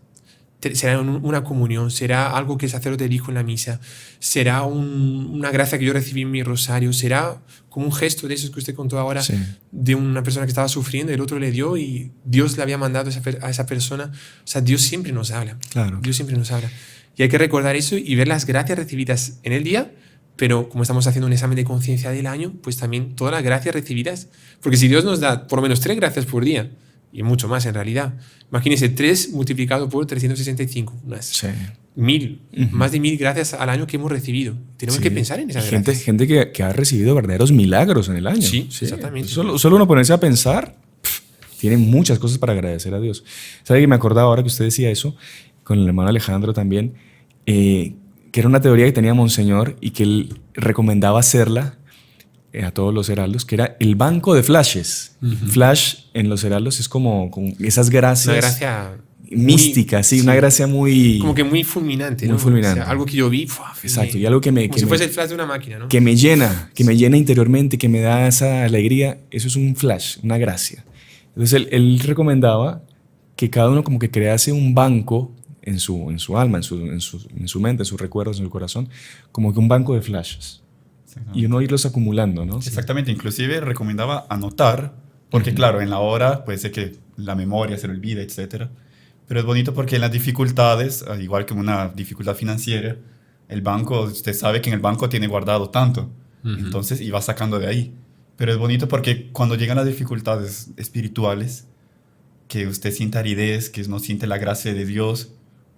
Será una comunión, será algo que el sacerdote dijo en la misa, será una gracia que yo recibí en mi rosario, será como un gesto de esos que usted contó ahora, Sí. de una persona que estaba sufriendo, el otro le dio y Dios le había mandado a esa persona. O sea, Dios siempre nos habla. Claro. Dios siempre nos habla. Y hay que recordar eso y ver las gracias recibidas en el día, pero como estamos haciendo un examen de conciencia del año, pues también todas las gracias recibidas. Porque si Dios nos da por lo menos 3 gracias por día, y mucho más en realidad. Imagínense 3 multiplicado por 365, unas Sí. 1000, más de 1000 gracias al año que hemos recibido. Tenemos Sí. que pensar en esas Gente, gracias. gente que ha recibido verdaderos milagros en el año. Sí, exactamente. Solo uno ponerse a pensar, tiene muchas cosas para agradecer a Dios. ¿Sabe que me acordaba ahora que usted decía eso, con el hermano Alejandro también, que era una teoría que tenía Monseñor y que él recomendaba hacerla a todos los heraldos, que era el banco de flashes. Flash en los heraldos es como esas gracias Una gracia místicas, sí, una gracia muy... como que muy fulminante, muy ¿no? fulminante. O sea, algo que yo vi, Exacto, y algo que me... como si fuese el flash de una máquina, ¿no? que me llena interiormente, que me da esa alegría, eso es un flash, una gracia. Entonces él recomendaba que cada uno como que crease un banco en su alma, en su mente, en sus recuerdos, en su corazón, como que un banco de flashes. Y uno irlos acumulando, ¿no? Exactamente, inclusive recomendaba anotar, porque claro, en la hora puede ser que la memoria se le olvide, etcétera. Pero es bonito porque en las dificultades, al igual que una dificultad financiera, el banco, usted sabe que en el banco tiene guardado tanto, entonces y va sacando de ahí. Pero es bonito porque cuando llegan las dificultades espirituales, que usted siente aridez, que no siente la gracia de Dios,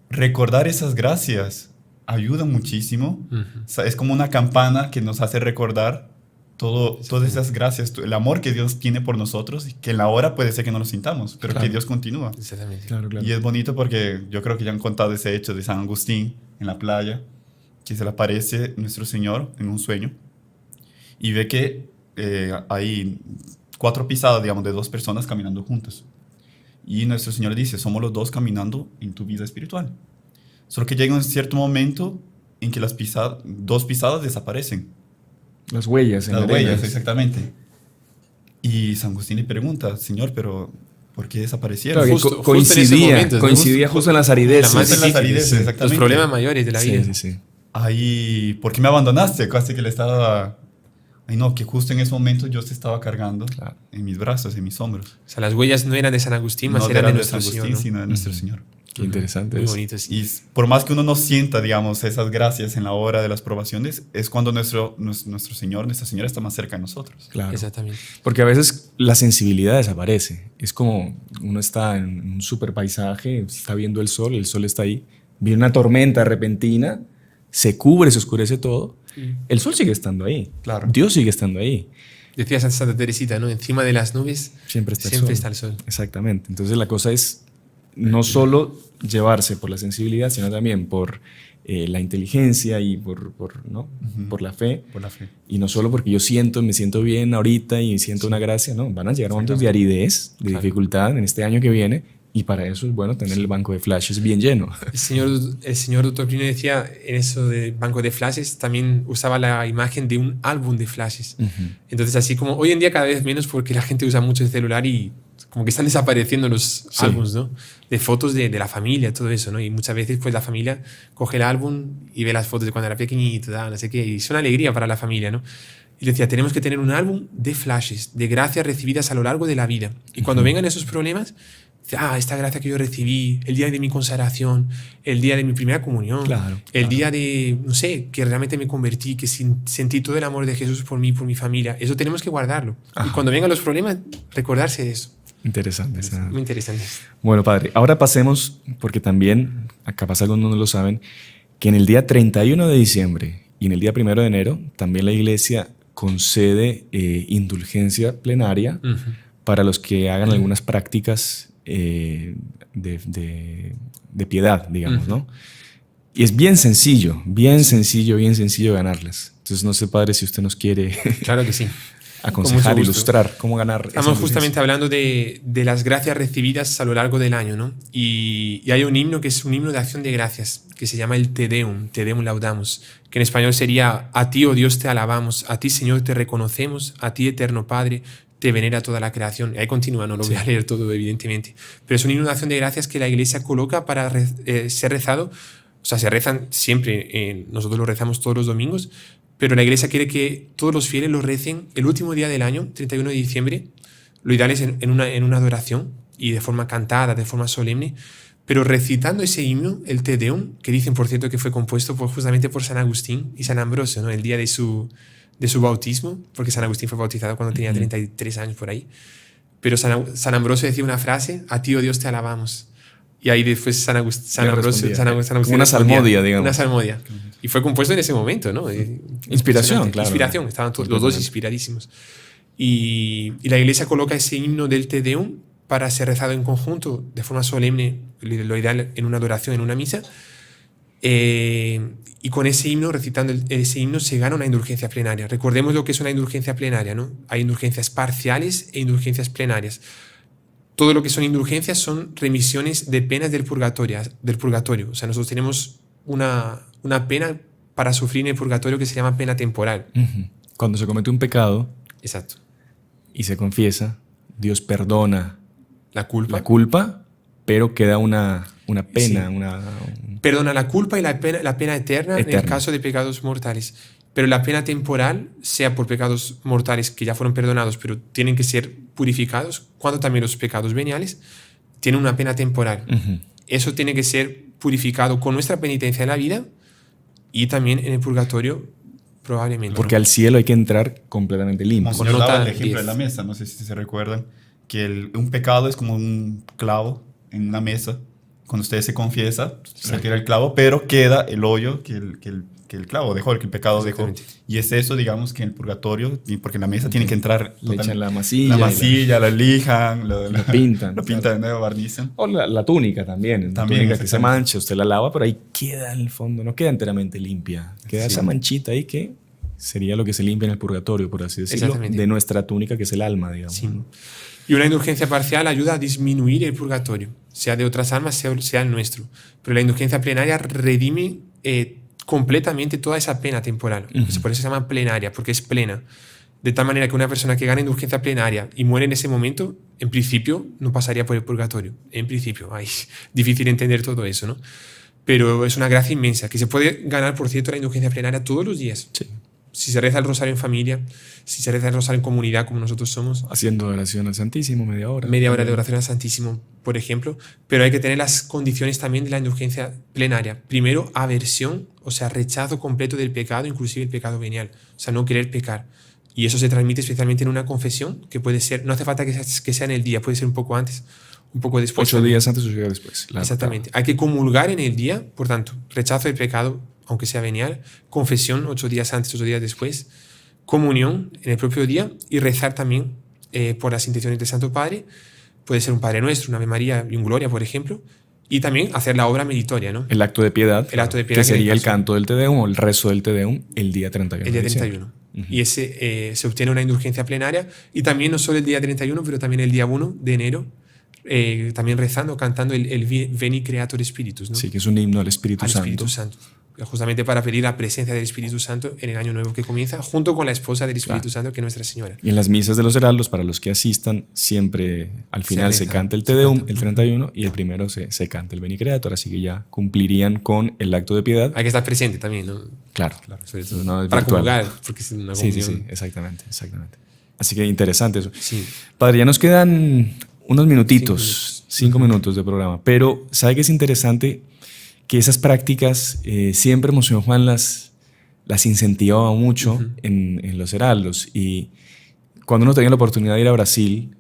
recordar esas gracias ayuda muchísimo. O sea, es como una campana que nos hace recordar todas esas gracias, el amor que Dios tiene por nosotros, y que en la hora puede ser que no lo sintamos, pero que Dios continúa. Exactamente. Claro. Y es bonito porque yo creo que ya han contado ese hecho de San Agustín en la playa, que se le aparece nuestro Señor en un sueño y ve que hay 4 pisadas, digamos, de 2 personas caminando juntas. Y nuestro Señor dice, somos los 2 caminando en tu vida espiritual. Solo que llega un cierto momento en que las 2 pisadas desaparecen. Las huellas. Las huellas, exactamente. Y San Agustín le pregunta, Señor, pero ¿por qué desaparecieron? Claro, Justo en coincidía, esos momentos, ¿no? coincidía justo en las arideces. Las más en las difíciles, arideces, exactamente. los problemas mayores de la vida. Sí. Ahí, ¿por qué me abandonaste? Casi que le estaba... Ay, no, que justo en ese momento yo te estaba cargando en mis brazos, en mis hombros. O sea, las huellas no eran de San Agustín, más No eran de San nuestro Agustín, Señor, ¿no? sino de nuestro Señor. Qué interesante. Muy es. bonito, sí. Y por más que uno no sienta, digamos, esas gracias en la hora de las probaciones, es cuando nuestro Señor, Nuestra Señora está más cerca de nosotros. Claro. Exactamente. Porque a veces la sensibilidad desaparece. Es como uno está en un super paisaje, está viendo el sol está ahí, viene una tormenta repentina, se cubre, se oscurece todo. El sol sigue estando ahí. Claro. Dios sigue estando ahí. Decía Santa Teresita, ¿no? Encima de las nubes Siempre está el sol. Exactamente. Entonces la cosa es no solo llevarse por la sensibilidad, sino también por la inteligencia y ¿no? por la fe. Por la fe. Y no solo porque yo me siento bien ahorita y siento una gracia, no. Van a llegar momentos de aridez, de dificultad en este año que viene. Y para eso es bueno tener el banco de flashes bien lleno. El señor Dr. Plino decía en eso del banco de flashes, también usaba la imagen de un álbum de flashes. Entonces, así como hoy en día cada vez menos porque la gente usa mucho el celular y como que están desapareciendo los álbumes, ¿no? De fotos de la familia, todo eso, ¿no? Y muchas veces pues la familia coge el álbum y ve las fotos de cuando era pequeñito, no sé qué, y es una alegría para la familia, ¿no? Y decía, tenemos que tener un álbum de flashes, de gracias recibidas a lo largo de la vida. Y cuando vengan esos problemas, esta gracia que yo recibí, el día de mi consagración, el día de mi primera comunión, el día de, no sé, que realmente me convertí, que sentí todo el amor de Jesús por mí, por mi familia. Eso tenemos que guardarlo. Y cuando vengan los problemas, recordarse de eso. Interesante. Muy interesante. Bueno, padre, ahora pasemos, porque también, capaz algunos no lo saben, que en el día 31 de diciembre y en el día 1 de enero, también la Iglesia concede indulgencia plenaria para los que hagan algunas prácticas de piedad, digamos, ¿no? Y es bien sencillo ganarlas. Entonces, no sé, padre, si usted nos quiere claro que sí. aconsejar, ilustrar cómo ganar. Estamos justamente hablando de las gracias recibidas a lo largo del año, ¿no? Y hay un himno que es un himno de acción de gracias, que se llama el Te Deum Laudamus, que en español sería: a ti, oh Dios, te alabamos, a ti, Señor, te reconocemos, a ti, eterno Padre, te venera toda la creación. Y ahí continúa, no lo voy a leer todo, evidentemente. Pero es una inundación de gracias que la Iglesia coloca para ser rezado. O sea, se rezan siempre, nosotros lo rezamos todos los domingos, pero la Iglesia quiere que todos los fieles lo recen el último día del año, 31 de diciembre. Lo ideal es en una adoración y de forma cantada, de forma solemne, pero recitando ese himno, el Te Deum, que dicen, por cierto, que fue compuesto justamente por San Agustín y San Ambrosio, ¿no? El día de su bautismo, porque San Agustín fue bautizado cuando tenía 33 años por ahí. Pero San Ambrosio decía una frase: a ti, oh Dios, te alabamos. Y ahí después San Ambrosio como una salmodia, digamos. Una salmodia. Y fue compuesto en ese momento, ¿no? Inspiración, claro. Inspiración, estaban los dos inspiradísimos. Y la iglesia coloca ese himno del Te Deum para ser rezado en conjunto, de forma solemne, lo ideal en una adoración, en una misa. Y con ese himno, recitando ese himno, se gana una indulgencia plenaria. Recordemos lo que es una indulgencia plenaria, ¿no? Hay indulgencias parciales e indulgencias plenarias. Todo lo que son indulgencias son remisiones de penas del purgatorio. O sea, nosotros tenemos una pena para sufrir en el purgatorio que se llama pena temporal. Cuando se comete un pecado, exacto, y se confiesa, Dios perdona la culpa, pero queda una pena. Sí. Perdona la culpa y la pena eterna en el caso de pecados mortales. Pero la pena temporal, sea por pecados mortales que ya fueron perdonados, pero tienen que ser purificados, cuando también los pecados veniales tienen una pena temporal. Eso tiene que ser purificado con nuestra penitencia en la vida y también en el purgatorio, probablemente. Porque al cielo hay que entrar completamente limpio. Como yo daba el ejemplo de la mesa, no sé si se recuerdan, que un pecado es como un clavo en una mesa. Cuando usted se confiesa, se retira el clavo, pero queda el hoyo que el clavo dejó, que el pecado dejó. Y es eso, digamos, que en el purgatorio, porque en la mesa tiene que entrar... Le echan la masilla. La lijan, lo pintan. Lo pintan de nuevo, barnizan. O la túnica también. También, túnica que se mancha, usted la lava, pero ahí queda en el fondo, no queda enteramente limpia. Queda esa manchita ahí que sería lo que se limpia en el purgatorio, por así decirlo, de nuestra túnica, que es el alma, digamos. Sí. ¿No? Y una indulgencia parcial ayuda a disminuir el purgatorio, sea de otras almas, sea el nuestro. Pero la indulgencia plenaria redime completamente toda esa pena temporal. Por eso se llama plenaria, porque es plena. De tal manera que una persona que gana indulgencia plenaria y muere en ese momento, en principio, no pasaría por el purgatorio. En principio, difícil entender todo eso, ¿no? Pero es una gracia inmensa, que se puede ganar, por cierto, la indulgencia plenaria todos los días. Sí. Si se reza el rosario en familia, si se reza el rosario en comunidad, como nosotros somos. Haciendo oración al Santísimo, media hora. Media hora de oración al Santísimo, por ejemplo. Pero hay que tener las condiciones también de la indulgencia plenaria. Primero, aversión, o sea, rechazo completo del pecado, inclusive el pecado venial. O sea, no querer pecar. Y eso se transmite especialmente en una confesión, que puede ser, no hace falta que sea en el día, puede ser un poco antes, un poco después. 8 días antes o 8 días después. Exactamente. Hay que comulgar en el día, por tanto, rechazo del pecado, aunque sea venial, confesión 8 días antes, 8 días después, comunión en el propio día y rezar también por las intenciones del Santo Padre. Puede ser un Padre Nuestro, una Ave María y un Gloria, por ejemplo. Y también hacer la obra meritoria, ¿no? El acto de piedad. El acto de piedad. Que sería el canto del Te Deum o el rezo del Te Deum el día 31. El día 31. Y ese se obtiene una indulgencia plenaria. Y también no solo el día 31, pero también el día 1 de enero, también rezando, cantando el Veni Creator Spiritus, ¿no? Sí, que es un himno al Espíritu Santo. Espíritu Santo. Justamente para pedir la presencia del Espíritu Santo en el año nuevo que comienza, junto con la esposa del Espíritu Santo, que es Nuestra Señora. Y en las misas de los heraldos, para los que asistan, siempre al final se canta el Te Deum, el 31, y el primero se canta el Veni Creator, así que ya cumplirían con el acto de piedad. Hay que estar presente también, ¿no? Claro. Sobre todo No para comulgar, porque es una comunión. Sí, exactamente. Así que interesante eso. Sí. Padre, ya nos quedan unos minutitos, 5 minutos de programa, pero ¿sabe qué es interesante? Que esas prácticas siempre Monseñor Juan las incentivaba mucho en los heraldos. Y cuando uno tenía la oportunidad de ir a Brasil,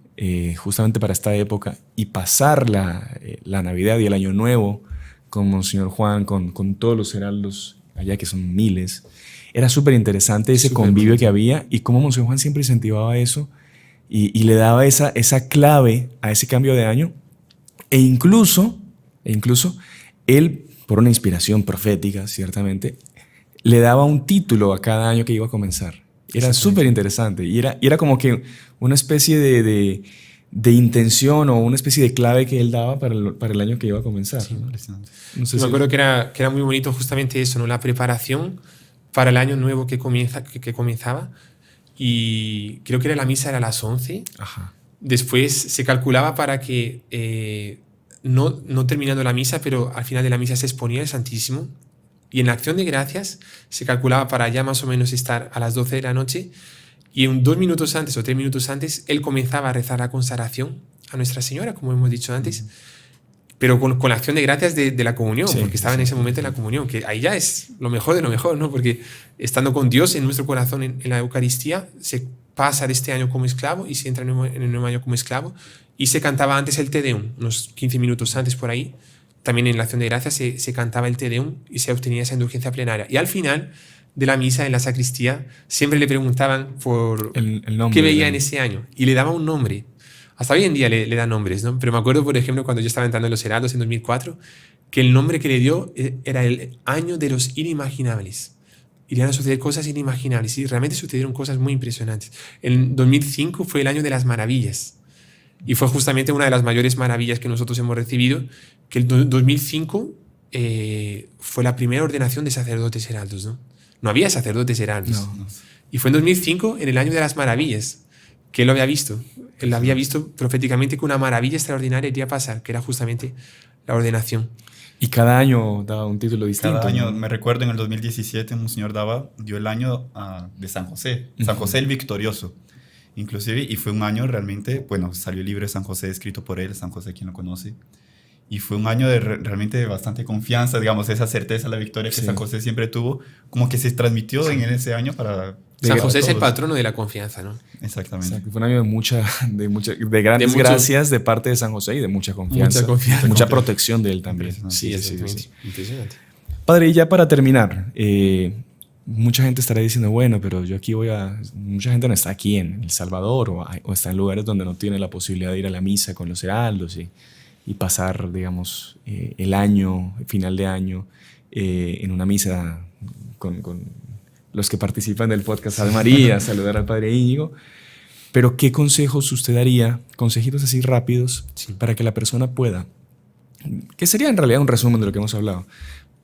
justamente para esta época, y pasar la Navidad y el Año Nuevo con Monseñor Juan, con todos los heraldos allá, que son miles, era súper interesante ese convivio que había y cómo Monseñor Juan siempre incentivaba eso y le daba esa clave a ese cambio de año. E incluso él, por una inspiración profética, ciertamente, le daba un título a cada año que iba a comenzar. Era súper interesante y era como que una especie de intención o una especie de clave que él daba para el año que iba a comenzar. Sí. No sé me acuerdo que era muy bonito justamente eso, ¿no? La preparación para el año nuevo que comenzaba, y creo que la misa era a las 11. Ajá. Después se calculaba para que... No terminando la misa, pero al final de la misa se exponía el Santísimo, y en la acción de gracias se calculaba para ya más o menos estar a las 12 de la noche, y 2 minutos antes o 3 minutos antes él comenzaba a rezar la consagración a Nuestra Señora, como hemos dicho antes, pero con la acción de gracias de la comunión, Sí, porque estaba en ese momento en la comunión, que ahí ya es lo mejor de lo mejor, ¿no? Porque estando con Dios en nuestro corazón en la Eucaristía, se pasa de este año como esclavo y se entra en el nuevo año como esclavo, y se cantaba antes el Te Deum, unos 15 minutos antes por ahí. También en la acción de gracias se cantaba el Te Deum y se obtenía esa indulgencia plenaria. Y al final de la misa en la sacristía siempre le preguntaban por el nombre, qué veía en ese año y le daba un nombre. Hasta hoy en día le da nombres, ¿no? Pero me acuerdo, por ejemplo, cuando yo estaba entrando en los Heraldos en 2004, que el nombre que le dio era el año de los inimaginables. Irían a suceder cosas inimaginables y realmente sucedieron cosas muy impresionantes. En 2005 fue el año de las maravillas y fue justamente una de las mayores maravillas que nosotros hemos recibido, que el 2005 fue la primera ordenación de sacerdotes heraldos, ¿no? No había sacerdotes heraldos. No. Y fue en 2005, en el año de las maravillas, que él lo había visto. Él había visto proféticamente que una maravilla extraordinaria iría a pasar, que era justamente la ordenación. Y cada año daba un título distinto. Cada año, ¿no? me recuerdo en el 2017, un señor dio el año de San José, San José el Victorioso, inclusive, y fue un año realmente, bueno, salió el libro de San José escrito por él, San José, quien lo conoce, y fue un año de realmente de bastante confianza, digamos, esa certeza, la victoria que Sí. San José siempre tuvo, como que se transmitió en ese año para... San José es el todos. patrono de la confianza, ¿no? Exactamente. Exacto, fue un año de grandes mucho- gracias de parte de San José y de mucha confianza. Mucha confianza. Mucha protección de él también. Impresionante. Sí, sí, exactamente. sí. Impresionante. Padre, y ya para terminar, mucha gente estará diciendo, bueno, pero yo aquí mucha gente no está aquí en El Salvador o está en lugares donde no tiene la posibilidad de ir a la misa con los heraldos y pasar, digamos, el año, final de año, en una misa con los que participan del podcast Ave María, saludar al Padre Íñigo. Pero, ¿qué consejos usted daría, consejitos así rápidos, Sí. para que la persona pueda, que sería en realidad un resumen de lo que hemos hablado,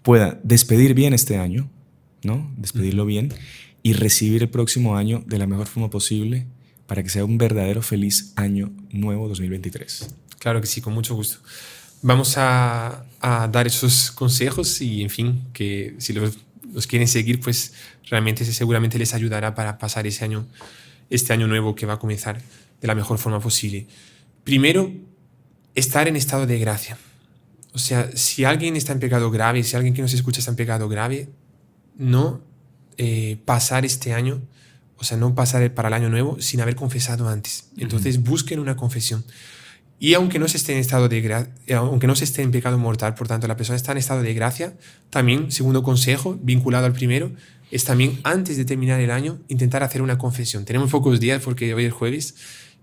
pueda despedir bien este año, ¿no? Despedirlo bien y recibir el próximo año de la mejor forma posible para que sea un verdadero feliz año nuevo 2023? Claro que sí, con mucho gusto. Vamos a dar esos consejos y, en fin, que si los quieren seguir, pues realmente seguramente les ayudará para pasar este año nuevo que va a comenzar de la mejor forma posible. Primero, estar en estado de gracia. O sea, si alguien está en pecado grave, si alguien que nos escucha está en pecado grave, no pasar este año, o sea, no pasar para el año nuevo sin haber confesado antes. Entonces, busquen una confesión. Y aunque no se esté en estado aunque no se esté en pecado mortal, por tanto, la persona está en estado de gracia, también, segundo consejo, vinculado al primero, es también antes de terminar el año intentar hacer una confesión. Tenemos pocos días porque hoy es jueves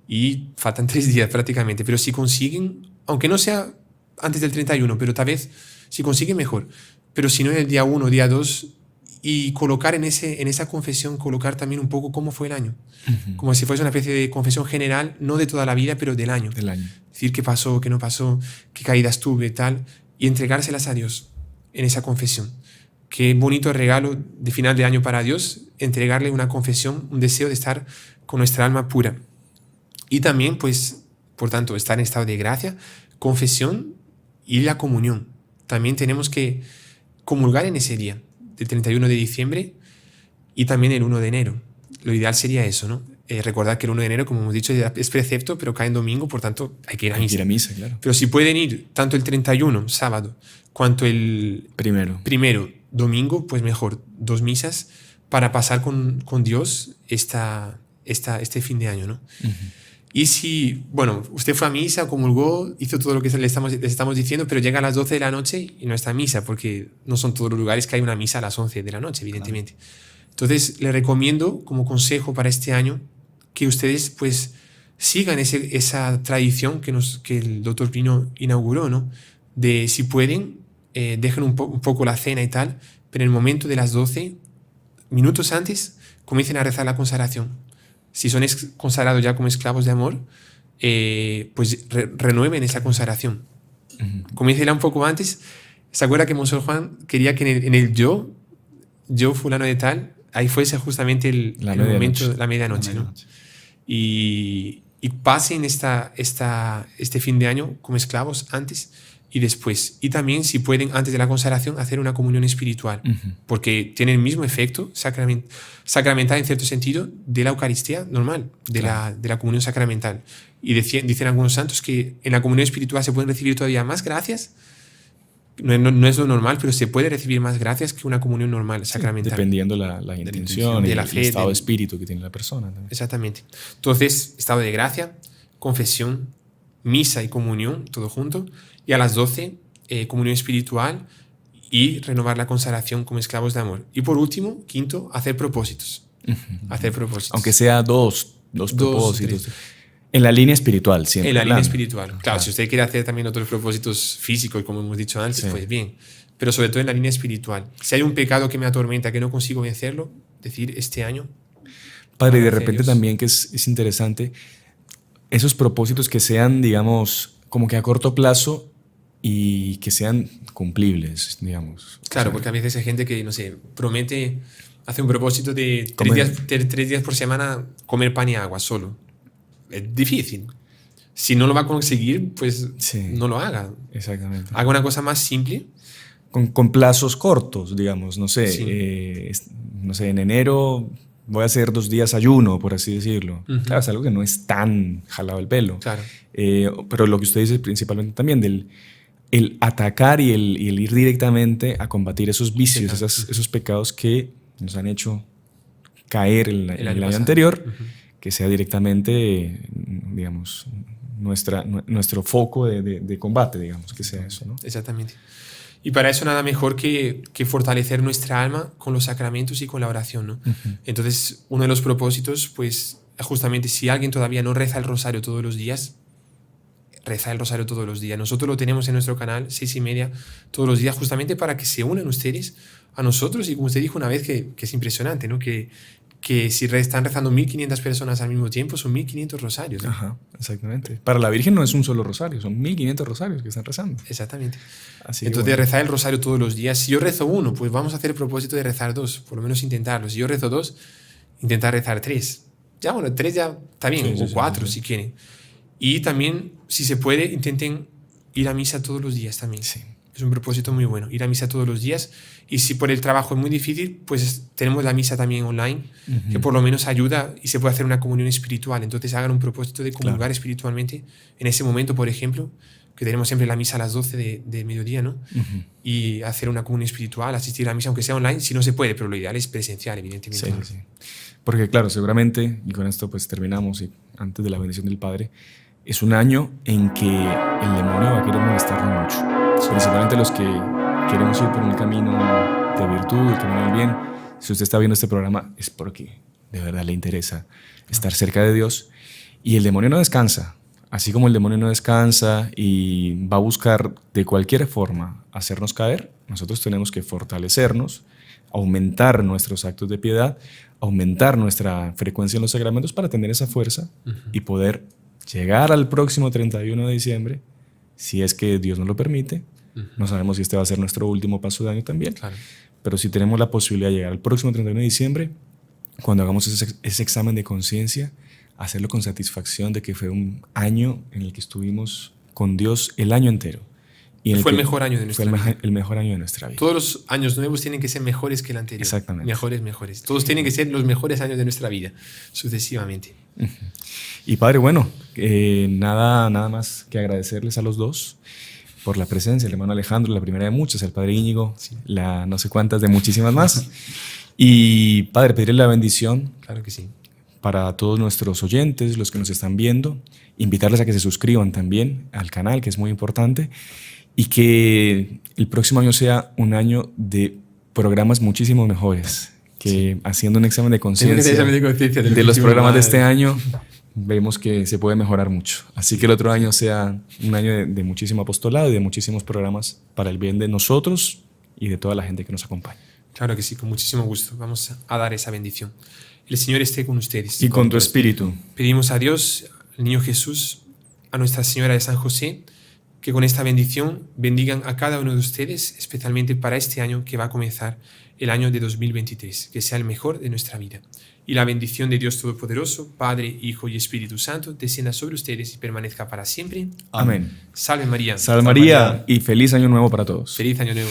y faltan 3 días prácticamente, pero si consiguen, aunque no sea antes del 31, pero tal vez si consiguen mejor, pero si no en el día 1, día 2, y colocar en esa confesión, colocar también un poco cómo fue el año, como si fuese una especie de confesión general, no de toda la vida, pero del año. Del año. Decir qué pasó, qué no pasó, qué caídas tuve, tal, y entregárselas a Dios en esa confesión. Qué bonito regalo de final de año para Dios, entregarle una confesión, un deseo de estar con nuestra alma pura. Y también, pues, por tanto, estar en estado de gracia, confesión y la comunión. También tenemos que comulgar en ese día, del 31 de diciembre y también el 1 de enero. Lo ideal sería eso, ¿no? Recordar que el 1 de enero, como hemos dicho, es precepto, pero cae en domingo, por tanto, hay que ir a Hay que misa. ir a misa, claro. Pero si pueden ir tanto el 31, sábado, cuanto el primero, domingo, pues mejor, 2 misas para pasar con Dios este fin de año, ¿no? Y si, bueno, usted fue a misa, comulgó, hizo todo lo que les estamos diciendo, pero llega a las 12 de la noche y no está a misa, porque no son todos los lugares que hay una misa a las 11 de la noche, evidentemente. Claro. Entonces, le recomiendo como consejo para este año que ustedes pues sigan esa tradición que el Dr. Plino inauguró, ¿no? De si pueden, dejen un poco la cena y tal, pero en el momento de las 12, minutos antes, comiencen a rezar la consagración. Si son consagrados ya como esclavos de amor, pues renueven esa consagración. Comiencen un poco antes. ¿Se acuerda que Monseñor Juan quería que en el yo fulano de tal, ahí fuese justamente el momento, la medianoche, ¿no? Y pasen este fin de año como esclavos antes y después. Y también, si pueden, antes de la consagración, hacer una comunión espiritual, porque tiene el mismo efecto sacramental en cierto sentido de la Eucaristía normal, de la comunión sacramental. Y dicen algunos santos que en la comunión espiritual se pueden recibir todavía más gracias. No es lo normal, pero se puede recibir más gracias que una comunión normal, sacramental. Dependiendo la intención y de la el fe, estado de espíritu que tiene la persona. También. Exactamente. Entonces, estado de gracia, confesión, misa y comunión, todo junto. Y a las 12, comunión espiritual y renovar la consagración como esclavos de amor. Y por último, quinto, hacer propósitos. Hacer propósitos. Aunque sea dos propósitos. En la línea espiritual, siempre. En la línea espiritual. Claro, si usted quiere hacer también otros propósitos físicos, como hemos dicho antes, pues bien. Pero sobre todo en la línea espiritual. Si hay un pecado que me atormenta, que no consigo vencerlo, decir este año. Padre, y de repente también que es interesante, esos propósitos que sean, digamos, como que a corto plazo y que sean cumplibles, digamos. Claro, porque a veces hay gente que, no sé, promete, hace un propósito de 3 días por semana comer pan y agua solo. Es difícil. Si no lo va a conseguir, pues no lo haga. Exactamente. Haga una cosa más simple. Con plazos cortos, digamos. No sé, en enero voy a hacer 2 días ayuno, por así decirlo. Claro, es algo que no es tan jalado el pelo. Claro. Pero lo que usted dice principalmente también el atacar y el ir directamente a combatir esos vicios, esos pecados que nos han hecho caer el año anterior, que sea directamente, digamos, nuestro foco de combate, digamos, que sea eso, ¿no? Exactamente. Y para eso nada mejor que fortalecer nuestra alma con los sacramentos y con la oración, ¿no? Entonces, uno de los propósitos, pues, justamente si alguien todavía no reza el rosario todos los días, reza el rosario todos los días. Nosotros lo tenemos en nuestro canal, 6:30, todos los días, justamente para que se unan ustedes a nosotros. Y como usted dijo una vez, que es impresionante, ¿no? Que si están rezando 1.500 personas al mismo tiempo, son 1.500 rosarios, ¿no? Ajá, exactamente. Para la Virgen no es un solo rosario, son 1.500 rosarios que están rezando. Exactamente. Así entonces, rezar el rosario todos los días. Si yo rezo 1, pues vamos a hacer el propósito de rezar 2, por lo menos intentarlo. Si yo rezo 2, intentar rezar 3. Ya, bueno, 3 ya está bien, o 4 si quieren. Y también, si se puede, intenten ir a misa todos los días también. Sí. Es un propósito muy bueno, ir a misa todos los días. Y si por el trabajo es muy difícil, pues tenemos la misa también online, que por lo menos ayuda y se puede hacer una comunión espiritual. Entonces hagan un propósito de comulgar espiritualmente en ese momento, por ejemplo, que tenemos siempre la misa a las 12 de mediodía, ¿no? Y hacer una comunión espiritual, asistir a la misa, aunque sea online, si no se puede, pero lo ideal es presencial, evidentemente. Sí. Porque claro, seguramente, y con esto pues terminamos, y antes de la bendición del Padre, es un año en que el demonio va a querer molestarnos mucho. Principalmente los que queremos ir por un camino de virtud, el camino del bien. Si usted está viendo este programa es porque de verdad le interesa estar cerca de Dios. Y el demonio no descansa. Así como el demonio no descansa y va a buscar de cualquier forma hacernos caer, nosotros tenemos que fortalecernos, aumentar nuestros actos de piedad, aumentar nuestra frecuencia en los sacramentos para tener esa fuerza y poder llegar al próximo 31 de diciembre, si es que Dios nos lo permite. No sabemos si este va a ser nuestro último paso de año también, pero si tenemos la posibilidad de llegar al próximo 31 de diciembre, cuando hagamos ese examen de conciencia, hacerlo con satisfacción de que fue un año en el que estuvimos con Dios el año entero. Y fue el mejor año de nuestra vida. Fue el mejor año de nuestra vida. Todos los años nuevos tienen que ser mejores que el anterior. Exactamente. Mejores. Todos tienen que ser los mejores años de nuestra vida, sucesivamente. Y Padre, bueno, nada más que agradecerles a los dos por la presencia, el hermano Alejandro, la primera de muchas, el Padre Íñigo, la no sé cuántas de muchísimas más. Y Padre, pedirle la bendición. Claro que sí. Para todos nuestros oyentes, los que nos están viendo, invitarles a que se suscriban también al canal, que es muy importante, y que el próximo año sea un año de programas muchísimo mejores, que haciendo un examen de conciencia de los programas de este año, vemos que se puede mejorar mucho. Así que el otro año sea un año de muchísimo apostolado y de muchísimos programas para el bien de nosotros y de toda la gente que nos acompaña. Claro que sí, con muchísimo gusto. Vamos a dar esa bendición. El Señor esté con ustedes. Y con tu espíritu. Pedimos a Dios, al Niño Jesús, a Nuestra Señora de San José, que con esta bendición bendigan a cada uno de ustedes, especialmente para este año que va a comenzar, el año de 2023, que sea el mejor de nuestra vida. Y la bendición de Dios Todopoderoso, Padre, Hijo y Espíritu Santo, descienda sobre ustedes y permanezca para siempre. Amén. Salve María. Salve María y feliz año nuevo para todos. Feliz año nuevo.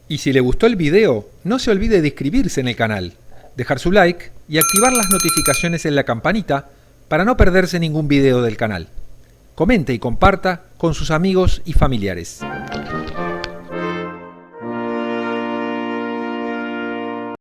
Y si le gustó el video, no se olvide de inscribirse en el canal, dejar su like y activar las notificaciones en la campanita para no perderse ningún video del canal. Comente y comparta con sus amigos y familiares.